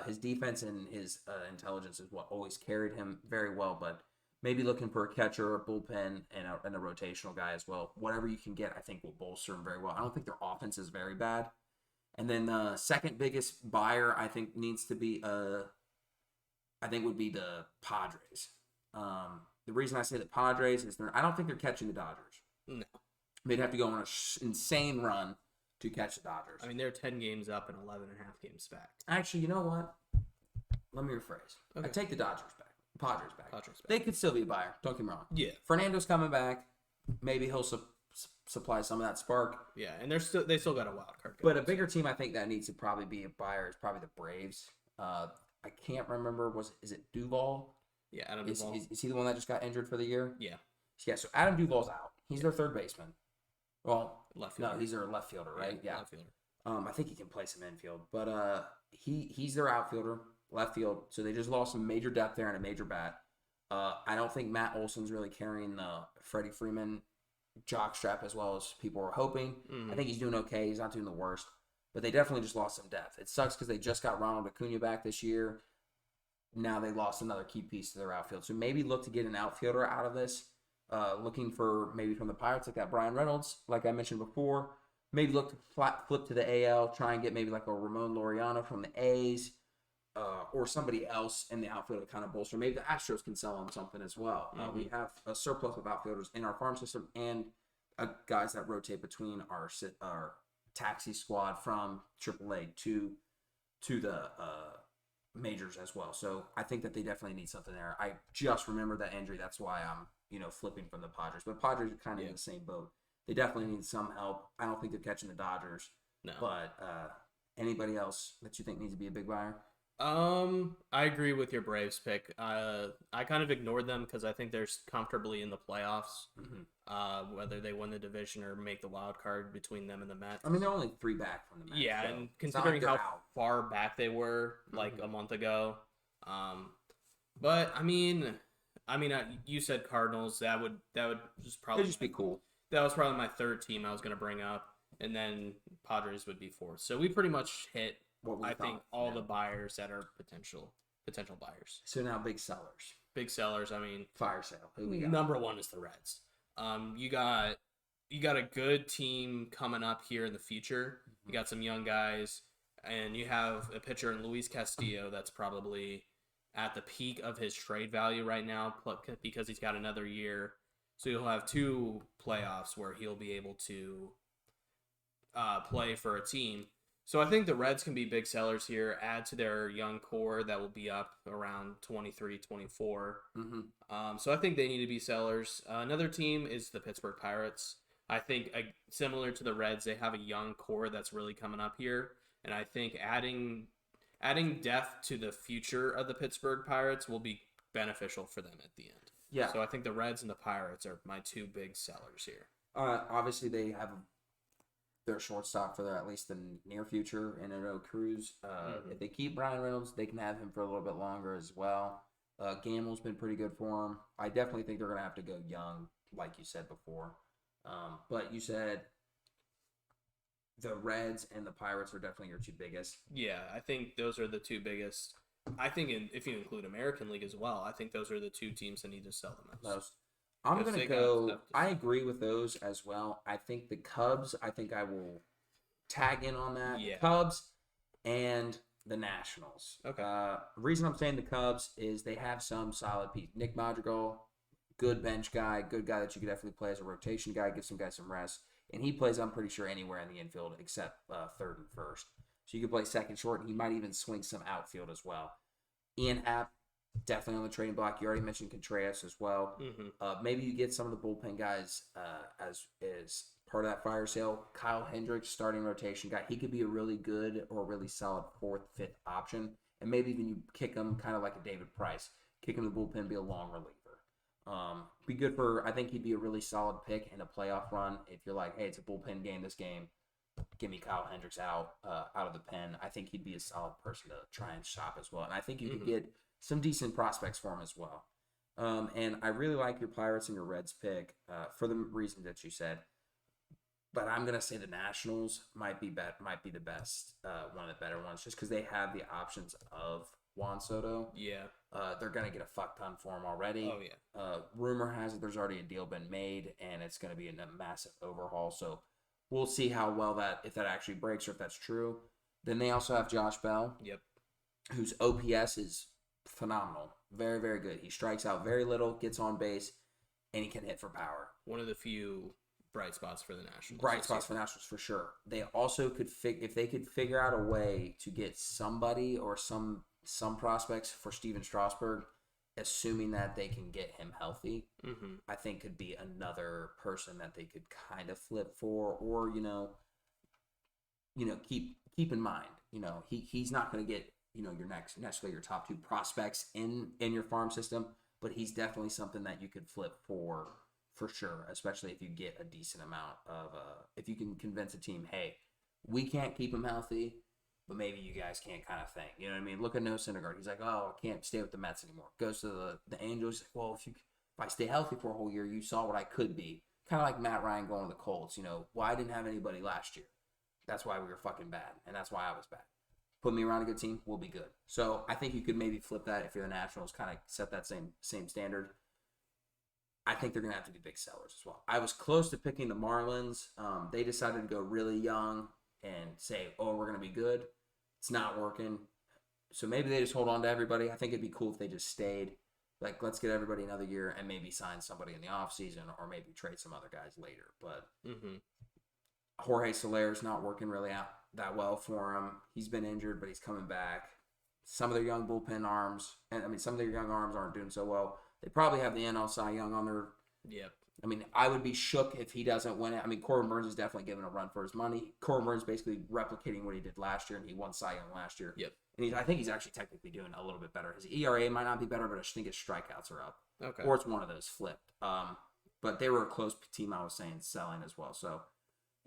His defense and his intelligence is what always carried him very well. But maybe looking for a catcher, a bullpen, and a rotational guy as well. Whatever you can get, I think will bolster him very well. I don't think their offense is very bad. And then the second biggest buyer I think needs to be would be the Padres. The reason I say the Padres is I don't think they're catching the Dodgers. No. They'd have to go on an insane run to catch the Dodgers. I mean, they're 10 games up and 11 and a half games back. Actually, you know what? Let me rephrase. Okay. I take the Dodgers back. Padres back. Padres back. They could still be a buyer. Don't get me wrong. Yeah. Fernando's coming back. Maybe he'll supply some of that spark. Yeah, and they still got a wild card. But a bigger team I think that needs to probably be a buyer is probably the Braves. I can't remember. Is it Duvall? Yeah, Adam Duvall. Is he the one that just got injured for the year? Yeah. Yeah, so Adam Duvall's out. He's their third baseman. Well, left fielder. No, he's their left fielder, right? Yeah. Left fielder. I think he can play some infield. But he's their outfielder, left field. So they just lost some major depth there and a major bat. I don't think Matt Olson's really carrying the Freddie Freeman jockstrap as well as people were hoping. I think he's doing okay. He's not doing the worst. But they definitely just lost some depth. It sucks because they just got Ronald Acuna back this year. Now they lost another key piece to their outfield. So maybe look to get an outfielder out of this. Looking for maybe from the Pirates like that Brian Reynolds, like I mentioned before. Maybe look to flip to the AL, try and get maybe like a Ramon Laureano from the A's or somebody else in the outfield to kind of bolster. Maybe the Astros can sell him something as well. We have a surplus of outfielders in our farm system and guys that rotate between our taxi squad from AAA to the majors as well. So I think that they definitely need something there. I just remember that injury. That's why I'm flipping from the Padres. But Padres are kind of in the same boat. They definitely need some help. I don't think they're catching the Dodgers. No. But anybody else that you think needs to be a big buyer? I agree with your Braves pick. I kind of ignored them because I think they're comfortably in the playoffs. Whether they win the division or make the wild card between them and the Mets. I mean, they're only 3 back from the Mets. Yeah, so and considering like how far back they were, like a month ago. But I mean, you said Cardinals. That would just probably it'd just be cool. That was probably my third team I was going to bring up, and then Padres would be fourth. So we pretty much hit. I think all the buyers that are potential buyers. So now big sellers. Big sellers. I mean, fire sale. Who we got? Number one is the Reds. You got a good team coming up here in the future. You got some young guys, and you have a pitcher in Luis Castillo that's probably at the peak of his trade value right now because he's got another year. So you'll have 2 playoffs where he'll be able to play for a team. So I think the Reds can be big sellers here, add to their young core that will be up around 23, 24. So I think they need to be sellers. Another team is the Pittsburgh Pirates. I think similar to the Reds, they have a young core that's really coming up here. And I think adding depth to the future of the Pittsburgh Pirates will be beneficial for them at the end. Yeah. So I think the Reds and the Pirates are my 2 big sellers here. Obviously, they have their shortstop for at least the near future in Cruz. If they keep Brian Reynolds, they can have him for a little bit longer as well. Gamble's been pretty good for him. I definitely think they're going to have to go young, like you said before. But you said the Reds and the Pirates are definitely your 2 biggest. Yeah, I think those are the 2 biggest. I think if you include American League as well, I think those are the 2 teams that need to sell the most. Most. I'm Because gonna they got go. stuff to I sell. agree with those as well. I think the Cubs. I think I will tag in on that. Yeah. The Cubs and the Nationals. Okay. Reason I'm saying the Cubs is they have some solid pieces. Nick Madrigal, good bench guy, good guy that you could definitely play as a rotation guy, give some guys some rest, and he plays. I'm pretty sure anywhere in the infield except third and first. So you could play second, short, and he might even swing some outfield as well. Ian Happ, definitely on the trading block. You already mentioned Contreras as well. Maybe you get some of the bullpen guys as part of that fire sale. Kyle Hendricks, starting rotation guy. He could be a really good or really solid 4th, 5th option. And maybe even you kick him kind of like a David Price. Kick him to the bullpen, be a long reliever. Be good for, I think he'd be a really solid pick in a playoff run. If you're like, hey, it's a bullpen game this game, give me Kyle Hendricks out of the pen. I think he'd be a solid person to try and shop as well. And I think you could get some decent prospects for him as well. And I really like your Pirates and your Reds pick for the reasons that you said. But I'm gonna say the Nationals might be the best, one of the better ones, just because they have the options of Juan Soto. Yeah. They're gonna get a fuck ton for him already. Oh yeah. Rumor has it there's already a deal been made, and it's gonna be a massive overhaul. So we'll see how well if that actually breaks or if that's true. Then they also have Josh Bell. Yep. Whose OPS is phenomenal. Very, very good. He strikes out very little, gets on base, and he can hit for power. One of the few bright spots for the Nationals. Bright spots for Nationals for sure. They also could if they could figure out a way to get somebody or some prospects for Steven Strasburg, assuming that they can get him healthy, I think could be another person that they could kind of flip for, or keep in mind, he's not going to get your necessarily your top 2 prospects in your farm system, but he's definitely something that you could flip for sure, especially if you get a decent amount of if you can convince a team, hey, we can't keep him healthy, but maybe you guys can't, kind of thing. You know what I mean? Look at Noah Syndergaard. He's like, oh, I can't stay with the Mets anymore. Goes to the Angels. Like, well, if I stay healthy for a whole year, you saw what I could be. Kind of like Matt Ryan going to the Colts. Well, I didn't have anybody last year. That's why we were fucking bad, and that's why I was bad. Put me around a good team, we'll be good. So I think you could maybe flip that if you're the Nationals, kind of set that same standard. I think they're going to have to be big sellers as well. I was close to picking the Marlins. They decided to go really young and say, oh, we're going to be good. It's not working. So maybe they just hold on to everybody. I think it'd be cool if they just stayed. Like, let's get everybody another year and maybe sign somebody in the offseason or maybe trade some other guys later. But Jorge Soler's not working really out that well for him. He's been injured, but he's coming back. Some of their young bullpen arms, some of their young arms aren't doing so well. They probably have the NL Cy Young on their. Yep. I would be shook if he doesn't win it. Corbin Burns is definitely giving a run for his money. Corbin Burns basically replicating what he did last year, and he won Cy Young last year. Yep. And I think he's actually technically doing a little bit better. His ERA might not be better, but I think his strikeouts are up. Okay. Or it's one of those flipped. But they were a close team, I was saying, selling as well. So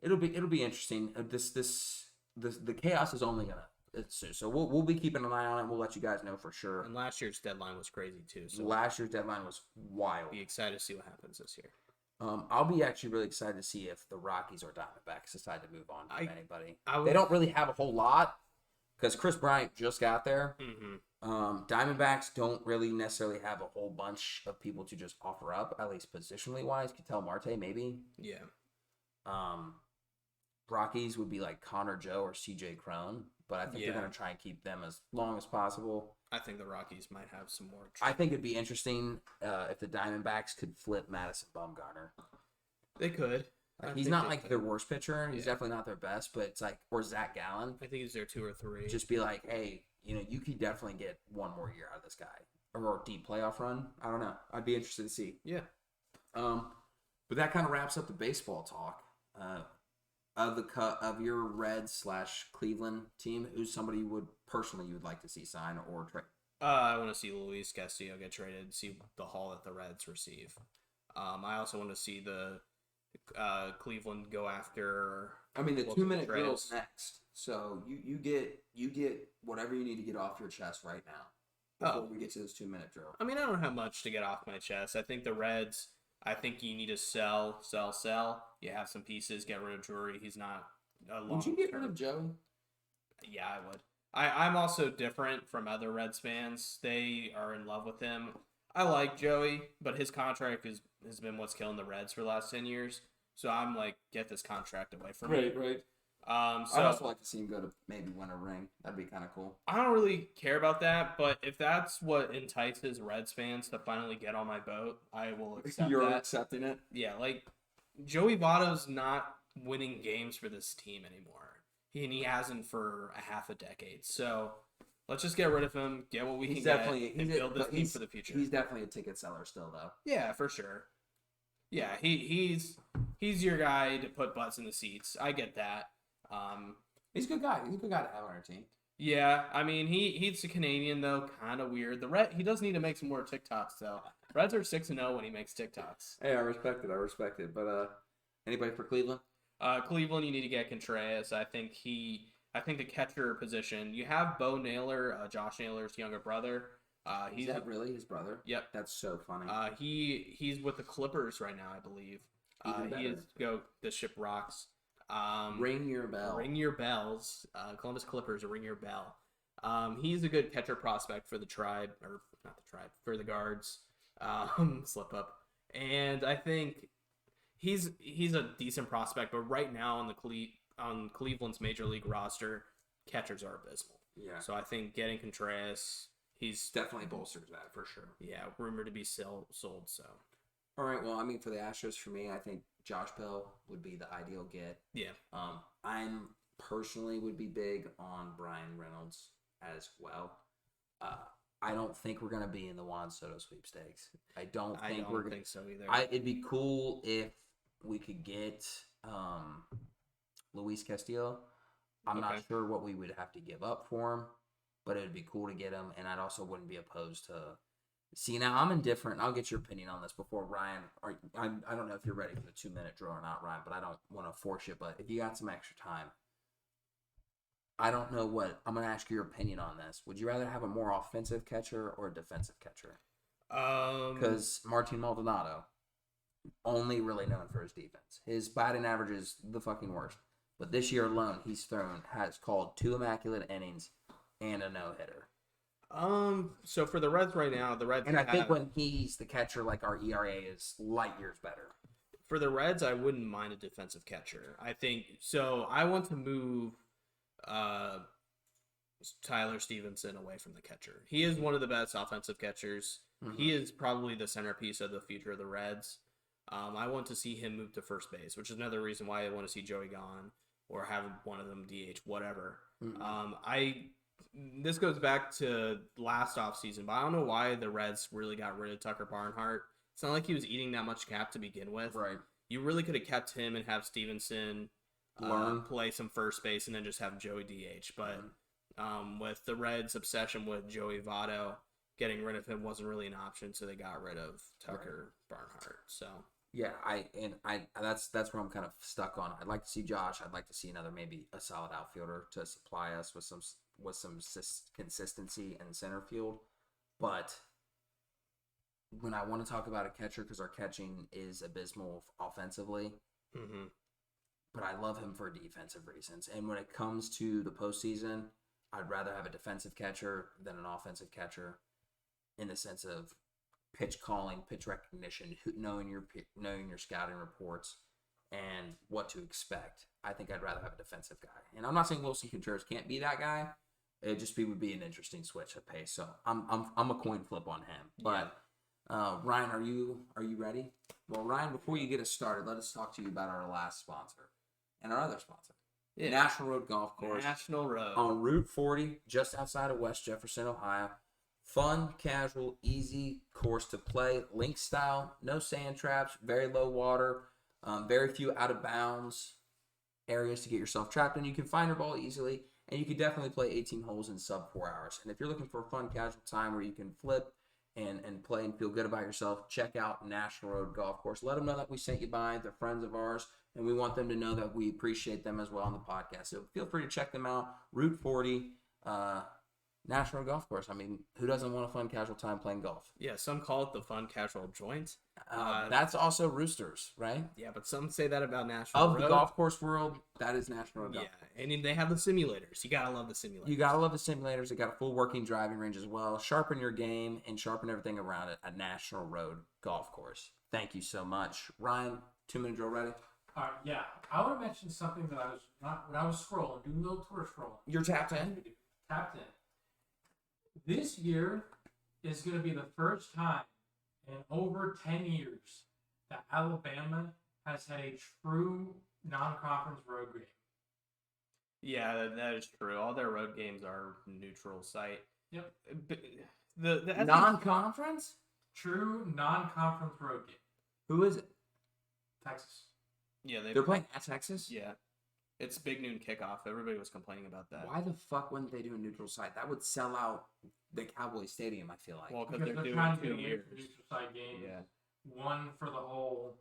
it'll be interesting. The chaos is only gonna. So we'll be keeping an eye on it. We'll let you guys know for sure. And last year's deadline was crazy too. So last year's deadline was wild. Be excited to see what happens this year. I'll be actually really excited to see if the Rockies or Diamondbacks decide to move on from anybody. would, they don't really have a whole lot because Chris Bryant just got there. Diamondbacks don't really necessarily have a whole bunch of people to just offer up, at least positionally wise. Ketel Marte maybe. Yeah. Rockies would be like Connor Joe or CJ Crone, but I think they're going to try and keep them as long as possible. I think the Rockies might have some more. I think it'd be interesting if the Diamondbacks could flip Madison Bumgarner. They could. He's not like their worst pitcher. He's definitely not their best, but it's like, or Zach Gallen. I think he's their 2 or 3. Just be like, hey, you could definitely get one more year out of this guy, or a deep playoff run. I don't know. I'd be interested to see. Yeah. But that kind of wraps up the baseball talk. Of your Reds / Cleveland team, who's somebody you would like to see sign or trade? I want to see Luis Castillo get traded, see the haul that the Reds receive. I also want to see the Cleveland go after. The 2-minute drill's next, so you get whatever you need to get off your chest right now before we get to this 2-minute drill. I don't have much to get off my chest. I think the Reds. I think you need to sell. You have some pieces. Get rid of Drury. He's not a long. Would you get rid of Joey? Yeah, I would. I'm also different from other Reds fans. They are in love with him. I like Joey, but his contract has been what's killing the Reds for the last 10 years. So I'm like, get this contract away from me. Right. So I'd also like to see him go to maybe win a ring. That'd be kind of cool. I don't really care about that, but if that's what entices Reds fans to finally get on my boat, I will accept You're that. accepting it? Yeah, like Joey Votto's not winning games for this team anymore. He hasn't for a half a decade. So let's just get rid of him, get what we can get, and build this team for the future. He's definitely a ticket seller still, though. Yeah, for sure. Yeah, he's your guy to put butts in the seats. I get that. He's a good guy. He's a good guy to have on our team. Yeah, I mean he's a Canadian though, kind of weird. He does need to make some more TikToks though. Reds are 6-0 when he makes TikToks. Hey, I respect it. But anybody for Cleveland? Cleveland, you need to get Contreras. I think the catcher position. You have Bo Naylor, Josh Naylor's younger brother. Is that really his brother? Yep. That's so funny. He's with the Clippers right now, I believe. He is the ship rocks. Ring your bell. Ring your bells. Columbus Clippers, ring your bell. He's a good catcher prospect for the Tribe, or not the Tribe, for the Guards. Slip up. And I think he's a decent prospect, but right now on Cleveland's major league roster, catchers are abysmal. Yeah. So I think getting Contreras, he's definitely bolsters that for sure. Yeah, rumored to be sold. So. All right. Well, I mean, for the Astros, for me, I think Josh Bell would be the ideal get. Yeah. I'm personally would be big on Brian Reynolds as well. I don't think we're gonna be in the Juan Soto sweepstakes. I don't think so either. It'd be cool if we could get Luis Castillo. I'm not sure what we would have to give up for him, but it would be cool to get him. And I also wouldn't be opposed to. See, now I'm indifferent. I'll get your opinion on this before Ryan. I don't know if you're ready for the 2-minute drill or not, Ryan, but I don't want to force you. But if you got some extra time, I don't know what I'm going to ask your opinion on this. Would you rather have a more offensive catcher or a defensive catcher? Because Martin Maldonado, only really known for his defense. His batting average is the fucking worst. But this year alone, has called 2 immaculate innings and a no-hitter. So for the Reds right now, I think when he's the catcher, like our ERA is light years better. For the Reds, I wouldn't mind a defensive catcher. I think so. I want to move Tyler Stevenson away from the catcher. He is one of the best offensive catchers. Mm-hmm. He is probably the centerpiece of the future of the Reds. I want to see him move to first base, which is another reason why I want to see Joey gone or have one of them DH, whatever. Mm-hmm. This goes back to last offseason, but I don't know why the Reds really got rid of Tucker Barnhart. It's not like he was eating that much cap to begin with. Right. You really could have kept him and have Stevenson play some first base and then just have Joey DH. But with the Reds' obsession with Joey Votto, getting rid of him wasn't really an option, so they got rid of Tucker Barnhart. So yeah, that's where I'm kind of stuck on. I'd like to see Josh. I'd like to see maybe a solid outfielder to supply us with some consistency in center field. But when I want to talk about a catcher, because our catching is abysmal offensively, mm-hmm. but I love him for defensive reasons. And when it comes to the postseason, I'd rather have a defensive catcher than an offensive catcher, in the sense of pitch calling, pitch recognition, knowing your scouting reports, and what to expect. I think I'd rather have a defensive guy. And I'm not saying Wilson Contreras can't be that guy. It just would be an interesting switch of pace. So I'm a coin flip on him. But Ryan, are you ready? Well, Ryan, before you get us started, let us talk to you about our last sponsor and our other sponsor. Yeah. National Road Golf Course. National Road. On Route 40, just outside of West Jefferson, Ohio. Fun, casual, easy course to play. Link style, no sand traps, very low water, very few out of bounds areas to get yourself trapped in. You can find your ball easily, and you can definitely play 18 holes in sub 4 hours. And if you're looking for a fun, casual time where you can flip and play and feel good about yourself, check out National Road Golf Course. Let them know that we sent you by. They're friends of ours, and we want them to know that we appreciate them as well on the podcast. So feel free to check them out. Route 40, National Golf Course. I mean, who doesn't want a fun casual time playing golf? Yeah, some call it the fun casual joint. That's also Roosters, right? Yeah, but some say that about National Of Road. the golf course world, that is National Road Yeah, Golf. and they have the simulators. You gotta love the simulators. You gotta love the simulators. They got a full working driving range as well. Sharpen your game and sharpen everything around it at National Road Golf Course. Thank you so much, Ryan. 2-minute drill ready? All right, yeah. I want to mention something that I was not when I was scrolling, doing a little tour scrolling. You're tapped in. Tapped in. This year is going to be the first time in over 10 years that Alabama has had a true non-conference road game. Yeah, that is true. All their road games are neutral site. Yep. But the Non-conference? True non-conference road game. Who is it? Texas. Yeah, They're playing at Texas? Yeah, it's big noon kickoff. Everybody was complaining about that. Why the fuck wouldn't they do a neutral site? That would sell out the Cowboy Stadium, I feel like. Well, Because because they're they're trying doing to 2 get years. a neutral site game. Yeah. One for the whole,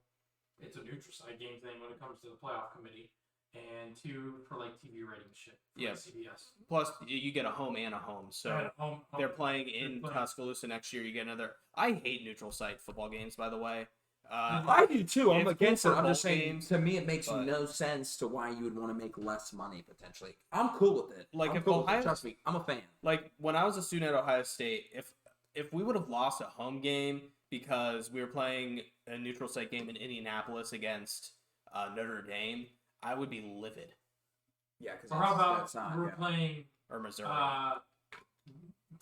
it's a neutral site game thing when it comes to the playoff committee, and two for like TV rating shit. For Yeah. like CBS. Plus, you get a home and a home. So And home, they're playing in playing- Tuscaloosa next year. You get another. I hate neutral site football games, by the way. I do too. I'm it's against good it. for I'm just both saying, games, to me, it makes but- no sense to why you would want to make less money potentially. I'm cool with it. Like, I'm if cool with it. Ohio- Trust me, I'm a fan. Like when I was a student at Ohio State, if we would have lost a home game because we were playing a neutral site game in Indianapolis against Notre Dame, I would be livid. Yeah, because Or how about we're playing Or Missouri.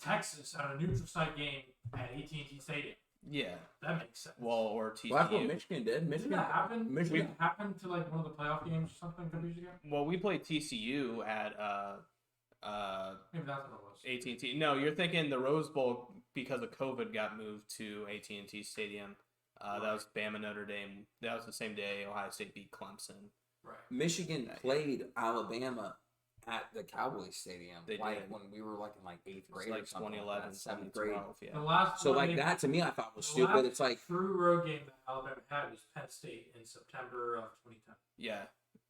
Texas at a neutral site game at AT&T Stadium? yeah. That makes sense. Well, or TCU. Well, that's what Michigan did. Didn't Michigan that happen? Michigan- Didn't that happen to like one of the playoff games or something a couple years ago? Well, we played TCU at Maybe that's what it was. Mm-hmm. AT&T. No, you're thinking the Rose Bowl because of COVID got moved to AT&T Stadium. That was Bama Notre Dame. That was the same day Ohio State beat Clemson. Right. Michigan played Alabama at the Cowboys Stadium. They like did. when we were like in like 8th It was grade, like or something 2011, like that, 7th grade. 2012. Yeah. The last So one like they- that to me, I thought was the stupid. last It's like true road game that Alabama had was Penn State in September of 2010. Yeah.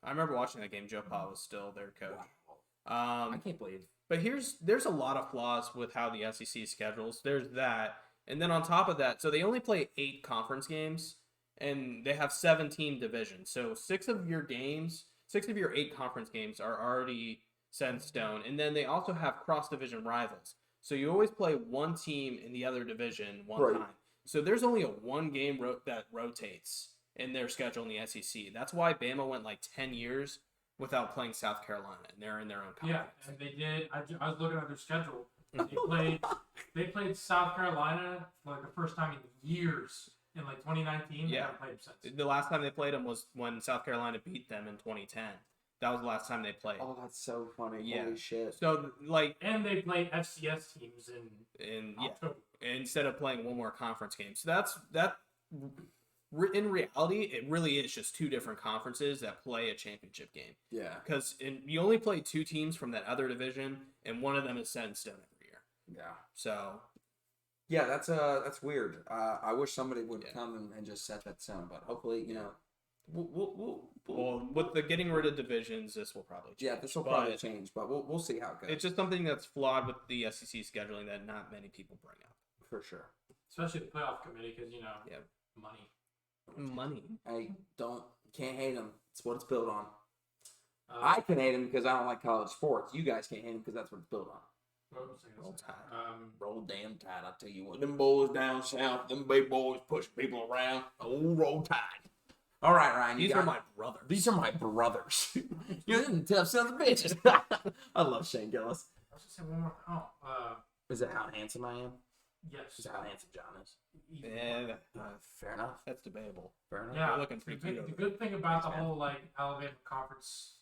I remember watching that game. Joe Pa was still their coach. wow. I can't believe. But there's a lot of flaws with how the SEC schedules. There's that. And then on top of that, so they only play 8 conference games and they have 17 divisions. So 6 of your 8 conference games are already set in stone. And then they also have cross-division rivals. So you always play one team in the other division one Right. time. So there's only a one game that rotates in their schedule in the SEC. That's why Bama went like 10 years without playing South Carolina, and they're in their own Yeah, conference. and they did. I was looking at their schedule. They played South Carolina for like the first time in years in like 2019. They Yeah. haven't played them since. The last time they played them was when South Carolina beat them in 2010. That was the last time they played. Oh, that's so funny. Yeah. Holy shit. So like, And they played FCS teams in yeah, October. instead of playing one more conference game. So that. In reality, it really is just 2 different conferences that play a championship game. Yeah. Because you only play 2 teams from that other division, and one of them is set in stone every year. Yeah. So Yeah, that's weird. I wish somebody would Yeah. come and just set that sound, but hopefully, you know, we'll well, with the getting rid of divisions, this will probably change. yeah, this will probably But change, but we'll see how it goes. It's just something that's flawed with the SEC scheduling that not many people bring up. for sure. Especially the playoff committee because, Yeah. money. Money. I can't hate them. It's what it's built on. Uh, I can hate them because I don't like college sports. You guys can't hate them because that's what it's built on. what was I gonna Roll say? Tide. Roll damn tide, I tell you what. Them boys down south, them big boys pushing people around. Oh, roll tide. All right, Ryan. These are my brothers. These are my brothers. You're the tough sons of bitches. I love Shane Gillis. I was gonna say one more. Is that how handsome I am? Yes. Is that how handsome John is? Yeah, Fair enough. that's debatable. Fair enough. Yeah. You're looking pretty the cute over good thing about the Thanks, man. whole like Alabama conference,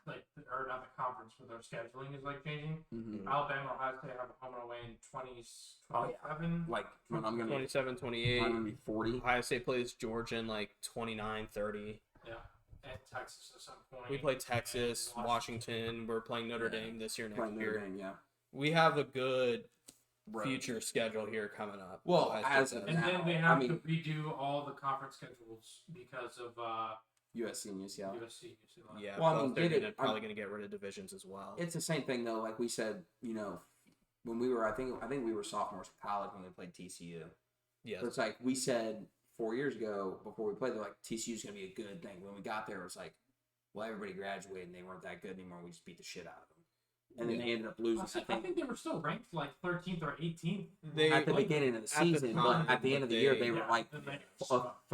or not the conference, but their scheduling is like changing. Mhm. Alabama, Ohio State have a home and away in 27. Like when I'm gonna 27, I'm 28. gonna be 40. Ohio State plays Georgia in like 29, 30. Yeah. And Texas at some point. We play Texas, and Washington. We're playing Notre Yeah. Dame this year, next Playing Notre year. Dame, yeah. We have a good Road. future schedule here coming up. Well, Ohio as State of does. And now, then they I have mean- to redo all the conference schedules because of USC and UCLA. USC. UCLA. Yeah, Well, I plus mean, they're get it. probably going to get rid of divisions as well. It's the same thing though. Like we said, you know, when we were, I think we were sophomores in college when we played TCU. Yes. But it's like we said 4 years ago before we played, they're like, TCU's going to be a good thing. When we got there, it was like, well, everybody graduated and they weren't that good anymore. We just beat the shit out of them. And then they ended up losing. I think they were still ranked like 13th or 18th. At the beginning of the season, but at the end of the year, they were like a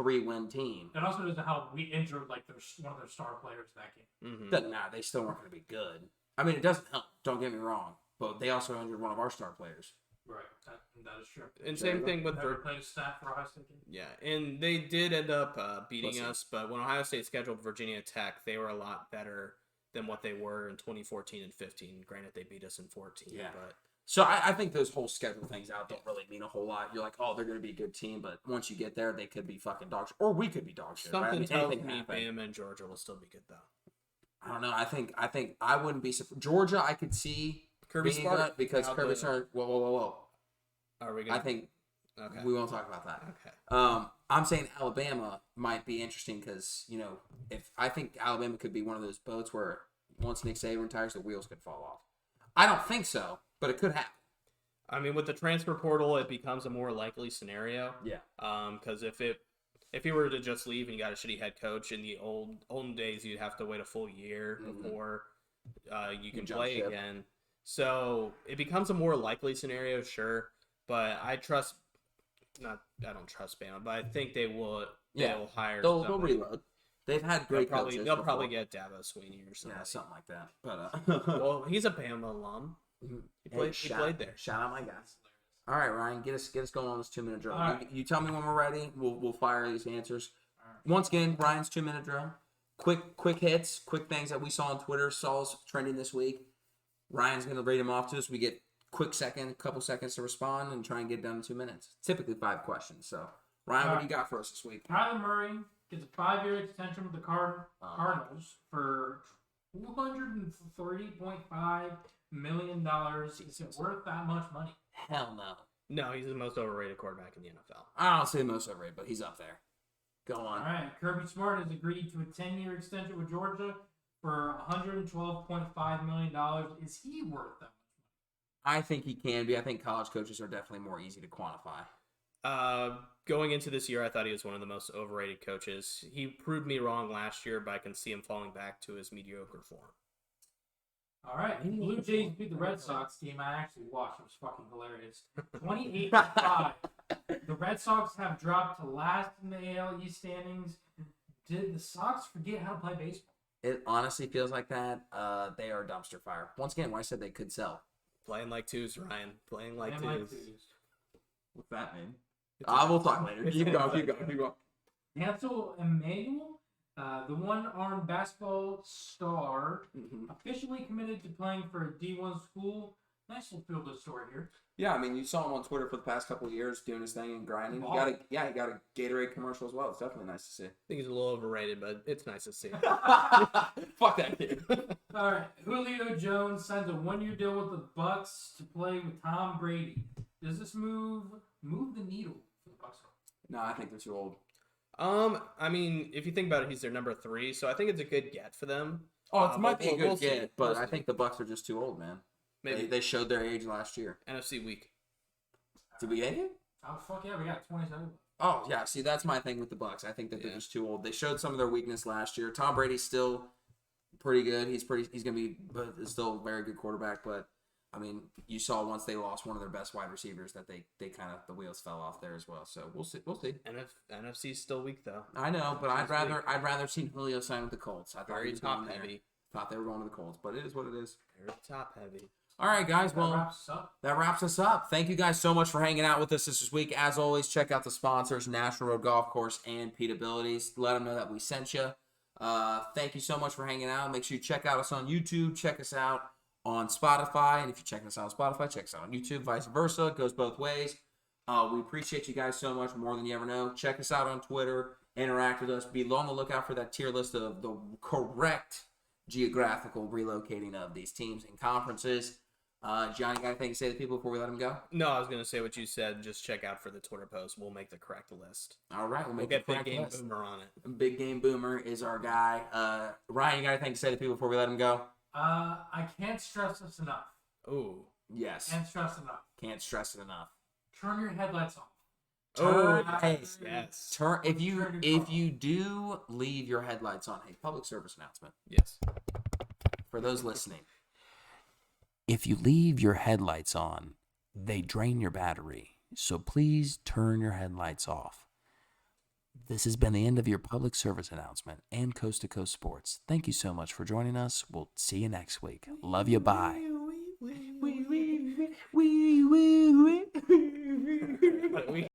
3-win team. It also doesn't help. We injured like one of their star players that game. Mm-hmm. Doesn't matter. They still weren't going to be good. I mean, it doesn't help. Don't get me wrong. But they also injured one of our star players. Right. That is true. And same thing with Never played a staff for Ohio State. Yeah, and they did end up beating us, but when Ohio State scheduled Virginia Tech, they were a lot better than what they were in 2014 and 15. Granted, they beat us in 14. Yeah. But So I think those whole schedule things out don't really mean a whole lot. You're like, oh, they're going to be a good team, but once you get there, they could be fucking dog shit. Or we could be dog shit. something right? I mean, tells anything me can happen. Bama and Georgia will still be good, though. I don't know. I think I wouldn't be surprised. Georgia, I could see Kirby being Smart. good because Now Kirby the- Smart. Whoa. Are we gonna... I think Okay. we won't talk about that. Okay. I'm saying Alabama might be interesting because, if I think Alabama could be one of those boats where once Nick Saban retires, the wheels could fall off. I don't think so, but it could happen. I mean, with the transfer portal, it becomes a more likely scenario. Yeah. Because if he were to just leave and you got a shitty head coach, in the olden days, you'd have to wait a full year before you can jump play ship. again. So it becomes a more likely scenario, sure. But I don't trust Bama, but I think they will. Yeah. They'll hire. They'll somebody. reload. They've had great coaches. They'll probably before. get Dabo Sweeney or something. Yeah, something like that. But Well, he's a Bama alum. He played there. Shout out my guys. All right, Ryan, get us going on this 2-minute drill. All right. You tell me when we're ready. We'll fire these answers. Once again, Ryan's 2-minute drill. Quick hits, quick things that we saw on Twitter, saw us trending this week. Ryan's gonna read them off to us. We get couple seconds to respond and try and get it done in 2 minutes. Typically 5 questions. So, Ryan, what do you got for us this week? Kyler Murray gets a 5-year extension with the Cardinals for $230.5 million. Is it worth that much money? Hell no. No, he's the most overrated quarterback in the NFL. I don't say the most overrated, but he's up there. Go on. All right. Kirby Smart has agreed to a 10-year extension with Georgia for $112.5 million. Is he worth that? I think he can be. I think college coaches are definitely more easy to quantify. Going into this year, I thought he was one of the most overrated coaches. He proved me wrong last year, but I can see him falling back to his mediocre form. All right. Blue Jays beat the Red Sox game. I actually watched. It was fucking hilarious. 28-5. The Red Sox have dropped to last in the AL East standings. Did the Sox forget how to play baseball? It honestly feels like that. They are a dumpster fire. Once again, why I said they could sell. Playing like twos, Ryan. Playing like And twos. What's that mean? We'll talk later. Keep going. Hansel Emmanuel, the one-armed basketball star, officially committed to playing for a D1 school. Nice little feel-good story here. Yeah, I mean, you saw him on Twitter for the past couple of years doing his thing and grinding. He got a Gatorade commercial as well. It's definitely nice to see. I think he's a little overrated, but it's nice to see. Fuck that kid. All right, Julio Jones signs a 1-year deal with the Bucks to play with Tom Brady. Does this move the needle for the Bucks? No, I think they're too old. I mean, if you think about it, he's their number 3, so I think it's a good get for them. Oh, it might be a we'll good see. get, but We'll I see. think the Bucks are just too old, man. Maybe They showed their age last year. NFC week. Did we get it? Oh, fuck yeah, we got 27. Oh, yeah. See, that's my thing with the Bucks. I think that they're just too old. They showed some of their weakness last year. Tom Brady's still pretty good. He's going to be still a very good quarterback, but I mean, you saw once they lost one of their best wide receivers that they kind of the wheels fell off there as well. So we'll see. NFC's still weak though. I know, but I'd rather see Julio sign with the Colts. I thought Very he was top going there. heavy. Thought they were going to the Colts, but it is what it is. Very top heavy. All right, guys. Well, That wraps us up. that wraps us up. Thank you guys so much for hanging out with us this week. As always, check out the sponsors, National Road Golf Course and Pete Abilities. Let them know that we sent you. Thank you so much for hanging out. Make sure you check out us on YouTube. Check us out on Spotify. And if you're checking us out on Spotify, check us out on YouTube. Vice versa. It goes both ways. We appreciate you guys so much, more than you ever know. Check us out on Twitter. Interact with us. Be on the lookout for that tier list of the correct geographical relocating of these teams and conferences. Johnny, got anything to say to people before we let them go? No, I was going to say what you said. Just check out for the Twitter post. We'll make the correct list. All right, we'll We'll make get the Big correct Game list. Boomer on it. Big Game Boomer is our guy. Ryan, you got anything to say to people before we let him go? I can't stress this enough. Ooh. Yes. Can't stress enough. Can't stress it enough. Turn your headlights off. Oh, Hey, yes. turn if Turn you your if car you do leave your headlights on. Hey, public service announcement Yes. for those listening. If you leave your headlights on, they drain your battery. So please turn your headlights off. This has been the end of your public service announcement and Coast to Coast Sports. Thank you so much for joining us. We'll see you next week. Love you. Bye.